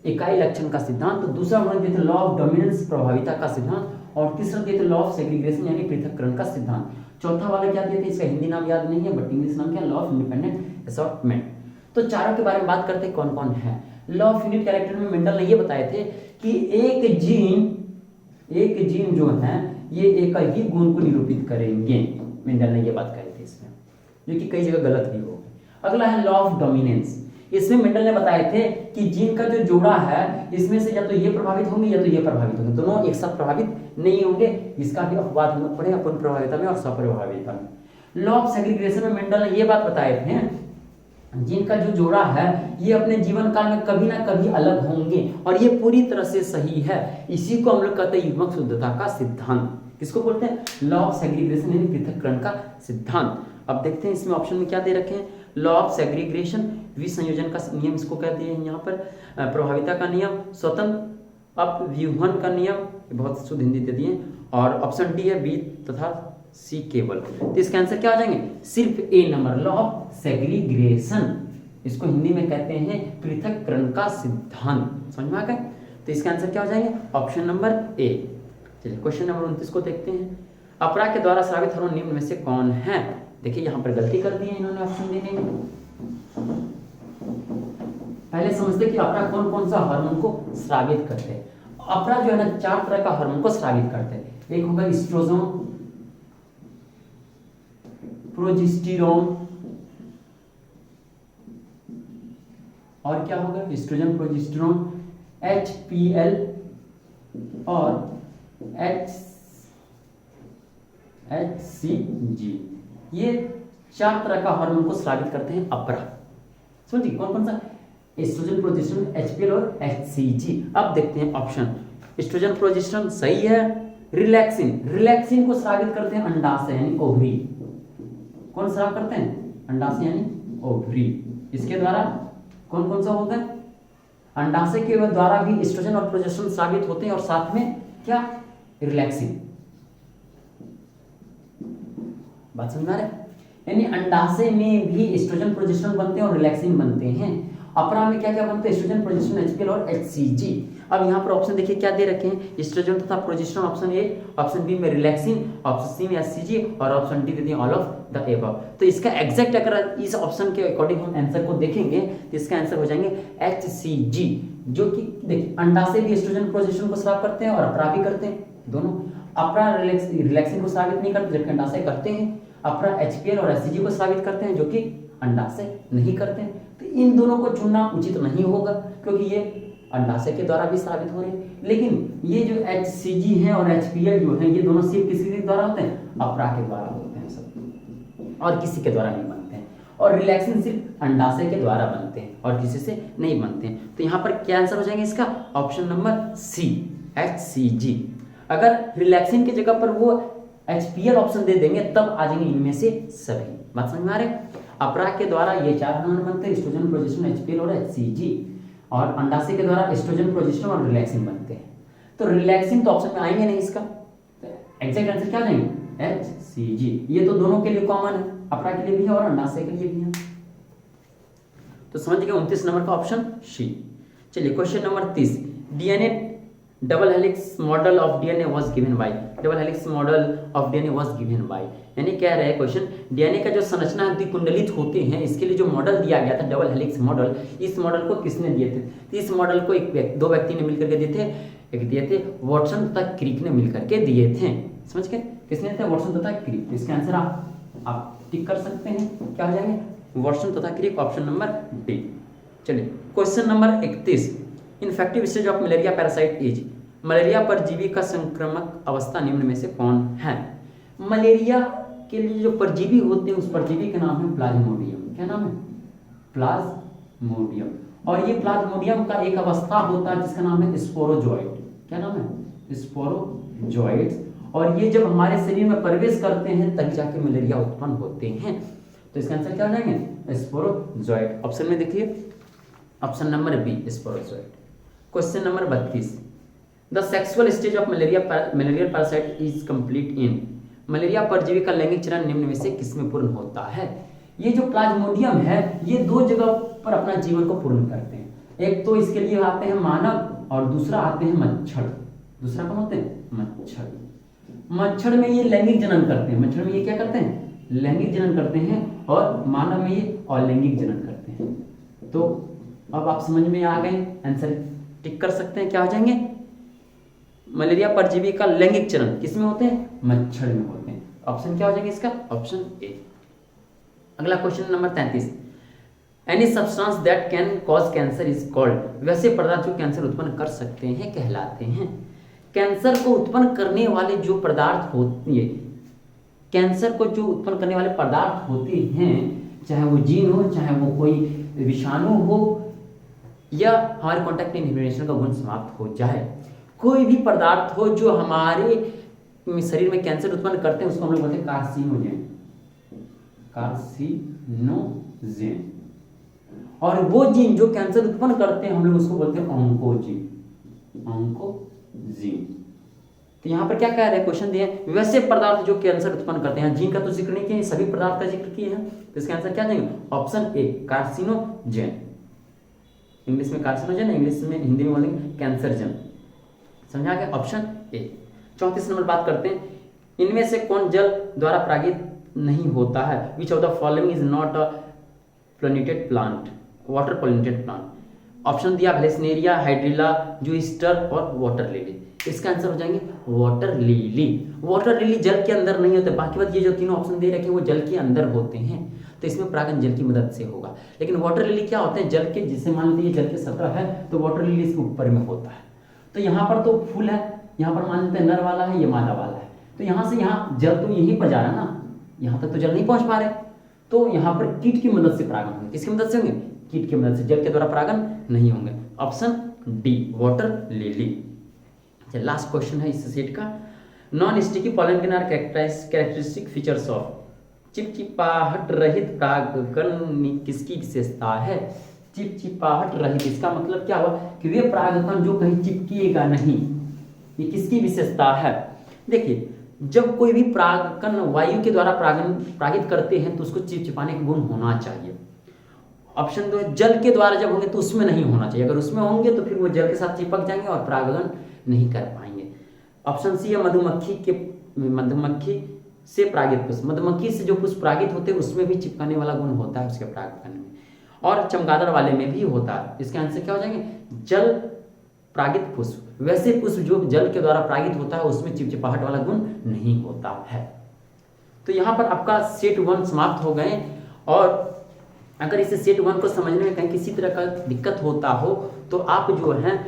A: इकाई लक्षण का सिद्धांत। तो दूसरा उन्होंने दिया था लॉ ऑफ डोमिनेंस, प्रभाविता का सिद्धांत। और तीसरा दिया था लॉ ऑफ सेग्रीगेशन यानी पृथक्करण का सिद्धांत। चौथा वाला क्या दिया था, इसका हिंदी नाम याद नहीं है, बट इंग्लिश नाम क्या, लॉ ऑफ इंडिपेंडेंट असॉर्टमेंट। तो चारों के बारे में बात करते हैं कौन कौन है। लॉ ऑफ यूनिट कैरेक्टर में मेंडल ने ये बताए थे कि एक जीन जो है ये एक ही गुण को निरूपित करेंगे, मेंडल ने ये बात कही थी इसमें, जो कि कई जगह गलत भी हो गई। अगला है लॉ ऑफ डोमिनेंस, इसमें मेंडल ने बताए थे कि जीन का जो जोड़ा है इसमें से या तो ये प्रभावित होंगे या तो ये प्रभावित होंगे, दोनों एक साथ प्रभावित नहीं होंगे। इसका भी अपवाद हम लोग पढ़े अपन प्रभाविता में और सप्रभाविता में। लॉ ऑफ सेग्रीगेशन में मेंडल ने ये बात बताए थे जीन का जो जोड़ा है ये अपने जीवन काल में कभी ना कभी अलग होंगे, और ये पूरी तरह से सही है। इसी को हम लोग कहते हैं युग्मक शुद्धता का सिद्धांत। किसको बोलते हैं, लॉ ऑफ सेग्रीगेशन यानी पृथक्करण का सिद्धांत। अब देखते हैं इसमें ऑप्शन में क्या दे रखे हैं। लॉ ऑफ सेग्रीगेशन विसंयोजन का नियम, इसको कहते हैं यहाँ पर प्रभाविता का नियम, स्वतंत्र अपव्यूहन का नियम, बहुत शुद्ध हिंदी दे दिए। और ऑप्शन डी है बी तथा सी केवल। तो इसका आंसर क्या हो जाएंगे, सिर्फ ए नंबर, लॉ ऑफ सेग्रीगेशन, इसको हिंदी में कहते हैं पृथक्करण का सिद्धांत। समझ में आ गए। तो इसका आंसर क्या हो जाएंगे, ऑप्शन नंबर ए। चलिए क्वेश्चन नंबर 29 को देखते हैं। अपरा के द्वारा स्रावित हार्मोन निम्न में से कौन है। देखिए यहाँ पर गलती कर दी है इन्होंने ऑप्शन देने में। पहले समझते कि अपरा कौन कौन सा हार्मोन को स्रावित करते हैं। अपरा जो है ना 4 तरह का हार्मोन को स्रावित करते हैं। एक होगा एस्ट्रोजन, प्रोजेस्टेरोन, और क्या होगा, एस्ट्रोजन, प्रोजेस्टेरोन, HPL और HCG। ये 4 तरह का हार्मोन को स्रावित करते हैं अपरा। समझिए कौन कौन सा, एस्ट्रोजन, प्रोजेस्टेरोन, HPL और HCG। अब देखते हैं ऑप्शन। एस्ट्रोजन, प्रोजेस्टेरोन सही है। रिलैक्सिन को स्रावित करते हैं अंडाशय यानी ओवरी। कौन स्राव करते हैं, अंडाशय यानी ओवरी। इसके द्वारा कौन कौन सा होता है, अंडाशय के द्वारा भी एस्ट्रोजन और प्रोजेस्टेरोन स्रावित होते हैं, और साथ में क्या, रिलैक्सिन। बात समझ आ रहा है, यानी अंडाशय में भी एस्ट्रोजन, प्रोजेस्टेरोन बनते हैं और रिलैक्सिन बनते हैं। अपरा में क्या क्या बनते हैं, एस्ट्रोजन, प्रोजेस्टेरोन, HPL और HCG। अब यहाँ पर ऑप्शन देखिए क्या दे रखे हैं, एस्ट्रोजन तथा progesterone option A, option B में रिलैक्सिन, ऑप्शन सी में HCG और ऑप्शन डी देते हैं ऑल ऑफ द एबव। तो इसका एग्जैक्ट अगर इस ऑप्शन के अकॉर्डिंग हम आंसर को देखेंगे तो इसका आंसर हो जाएंगे HCG, जो कि देखिए अंडाशय भी एस्ट्रोजन, प्रोजेस्टेरोन को स्राव करते हैं और अपरा भी करते हैं। दोनों अपरा रिलैक्सिन को स्रावित नहीं करते जबकि अंडाशय करते हैं। अपरा HPL और HCG को स्रावित करते हैं जो कि अंडाशय नहीं करते हैं। तो इन दोनों को चुनना उचित नहीं होगा क्योंकि ये अंडाशय के द्वारा भी स्रावित हो रहे हैं, लेकिन ये जो HCG है और HPL जो है ये दोनों सिर्फ किसी के द्वारा होते हैं, अपरा के द्वारा होते हैं सब, और किसी के द्वारा नहीं बनते हैं। और रिलैक्सिन सिर्फ अंडाशय के द्वारा बनते हैं और किसी से नहीं बनते हैं। तो यहाँ पर क्या आंसर हो जाएगा इसका? Option number C, HCG। अगर रिलैक्सिन की जगह पर वो HPL ऑप्शन दे देंगे तब आ जाएंगे इनमें से सभी। बात समझ में आ रही है? अपराग के द्वारा ये 4 हार्मोन बनते हैं, एस्ट्रोजन, प्रोजेस्टेरोन, HPL और HCG, और अंडाशय के द्वारा एस्ट्रोजन, प्रोजेस्टेरोन और रिलैक्सिन बनते हैं। तो रिलैक्सिन तो ऑप्शन में आएंगे नहीं, इसका एग्जैक्ट आंसर क्या जाएंगे? HCG। ये तो दोनों के लिए कॉमन है, अपराग के लिए भी है और अंडाशय के लिए भी है। तो समझ गए 29 नंबर का ऑप्शन सी। चलिए question number 30, DNA double helix model of DNA was given by. Double helix model of DNA was given by, यानी क्या रहा है क्वेश्चन, DNA का जो संरचना द्विकुंडलित होते हैं इसके लिए जो मॉडल दिया गया था डबल हेलिक्स मॉडल, इस मॉडल को किसने दिए थे? तो इस मॉडल को दो व्यक्ति ने मिलकर के दिए थे, एक दिए थे वाटसन तथा क्रिक ने मिलकर के दिए थे। समझ गए? किसने थे? वाटसन तथा क्रिक। तो इसका आंसर आप टिक कर सकते हैं, क्या हो जाएंगे? वाटसन तथा क्रिक, ऑप्शन नंबर डी। चलिए question number 31, infective stage of malaria parasite is. Malaria परजीवी का संक्रामक अवस्था निम्न में से कौन है? मलेरिया के लिए जो परजीवी होते हैं उस परजीवी का नाम है प्लाज्मोडियम। क्या नाम है? प्लाज्मोडियम। और ये प्लाज्मोडियम का एक अवस्था होता है जिसका नाम है स्पोरोजोइट। क्या नाम है? स्पोरोजोइट्स। और ये जब हमारे शरीर में प्रवेश करते हैं तभी जाके मलेरिया उत्पन्न होते हैं। तो इसका आंसर क्या हो जाएंगे? स्पोरोजोइट। ऑप्शन में देखिए, option number B, sporozoite. Question number 32, the sexual stage of malarial parasite is complete in. Malaria परजीवी का लैंगिक चरण निम्न में से किसमें पूर्ण होता है? ये जो प्लाज्मोडियम है ये 2 जगह पर अपना जीवन को पूर्ण करते हैं। एक तो इसके लिए आते हैं मानव और दूसरा आते हैं मच्छर। दूसरा कौन होते हैं? मच्छर। मच्छर में ये लैंगिक जनन करते हैं। मच्छर में ये क्या करते हैं? लैंगिक जनन करते हैं। और मानव में ये अलैंगिक जनन करते हैं। तो अब आप समझ में आ गए, आंसर टिक कर सकते हैं, क्या हो जाएंगे? मलेरिया परजीवी का लैंगिक चरण किसमें होते हैं? मच्छर में होते हैं। ऑप्शन क्या हो जाएगा इसका? Option A. अगला question number 33, any substance that can cause cancer is called. वैसे पदार्थ जो कैंसर उत्पन्न कर सकते हैं कहलाते हैं। कैंसर को उत्पन्न करने वाले जो पदार्थ होते हैं, कैंसर को जो उत्पन्न करने वाले पदार्थ होते हैं, चाहे वो जीन हो, चाहे वो कोई विषाणु हो, या हमारे कॉन्टैक्ट इन्हिबिशन का गुण समाप्त हो जाए, कोई भी पदार्थ हो जो हमारे शरीर में कैंसर उत्पन्न करते हैं उसको हम लोग बोलते हैं कार्सिनोजेन। कार्सिनोजेन। और वो जीन जो कैंसर उत्पन्न करते हैं हम लोग उसको बोलते हैं ऑन्कोजीन। ऑन्कोजीन। तो यहाँ पर क्या कह रहे हैं, क्वेश्चन दिए वैसे पदार्थ जो कैंसर उत्पन्न करते हैं, जीन का तो जिक्र नहीं किया, सभी पदार्थ का जिक्र किए हैं। तो इसका आंसर क्या देंगे? Option A, carcinogen. इंग्लिश में कार्सिनोजेन, इंग्लिश में, हिंदी में बोलेंगे कैंसरजन। समझा गया? Option A. 34 नंबर बात करते हैं, इनमें से कौन जल द्वारा परागित नहीं होता है? Which of the following is not a pollinated plant, water pollinated plant. Option दिया वेलेस्नेरिया, हाइड्रिला, जूस्टर और वाटर लिली। इसका आंसर हो जाएंगे वाटर लिली। वाटर लिली जल के अंदर नहीं होते, बाकी बात ये जो तीनों ऑप्शन दे रखे वो जल के अंदर होते हैं, तो इसमें परागण जल की मदद से होगा। लेकिन वाटर लिली क्या होते हैं? जल के, जिसे मान लीजिए जल के सतह है तो वाटर लिली इसके ऊपर में होता है। तो यहाँ पर तो फूल है, यहाँ पर मान लेते हैं नर वाला है, ये मादा वाला है, तो यहाँ से यहाँ जल तो यहीं पर जा रहा है ना, यहाँ तक तो जल नहीं पहुँच पा रहे, तो यहाँ पर कीट की मदद से परागण होंगे। किसकी मदद से होंगे? कीट की मदद से, जल के द्वारा परागण नहीं होंगे। Option D, water lily. Last question है इस सेट का, non sticky pollen grain are characteristic features of. चिपचिपाहट रहित परागकण किसकी विशेषता है? चिपचिपाहट रहित, इसका मतलब क्या हुआ कि वे परागकण जो कहीं चिपकिएगा नहीं, ये किसकी विशेषता है? देखिए, जब कोई भी परागकण वायु के द्वारा परागित करते हैं तो उसको चिपचिपाने का गुण होना चाहिए। ऑप्शन 2, जल के द्वारा जब होंगे तो उसमें नहीं होना चाहिए, अगर उसमें होंगे तो फिर वो जल के साथ चिपक जाएंगे और परागण नहीं कर पाएंगे। ऑप्शन सी है मधुमक्खी से परागित पुष्प, मधुमक्खी से जो पुष्प परागित होते हैं उसमें भी चिपकाने वाला गुण होता है उसके परागकण में, और चमगादड़ वाले में भी होता है। इसके आंसर क्या हो जाएंगे? जल परागित पुष्प। वैसे पुष्प जो जल के द्वारा परागित होता है उसमें चिपचिपाहट वाला गुण नहीं होता है। तो यहाँ पर आपका सेट 1 समाप्त हो गए, और अगर इसे सेट 1 को समझने में कहीं किसी तरह का दिक्कत होता हो तो आप जो है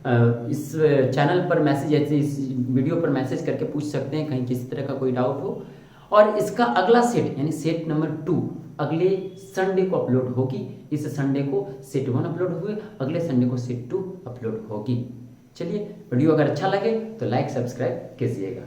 A: इस चैनल पर मैसेज, ऐसे इस वीडियो पर मैसेज करके पूछ सकते हैं कहीं किसी तरह का कोई डाउट हो। और इसका अगला सेट यानी सेट नंबर 2 अगले संडे को अपलोड होगी। इस संडे को सेट 1 अपलोड हुए, अगले संडे को सेट 2 अपलोड होगी। चलिए, वीडियो अगर अच्छा लगे तो लाइक सब्सक्राइब कीजिएगा।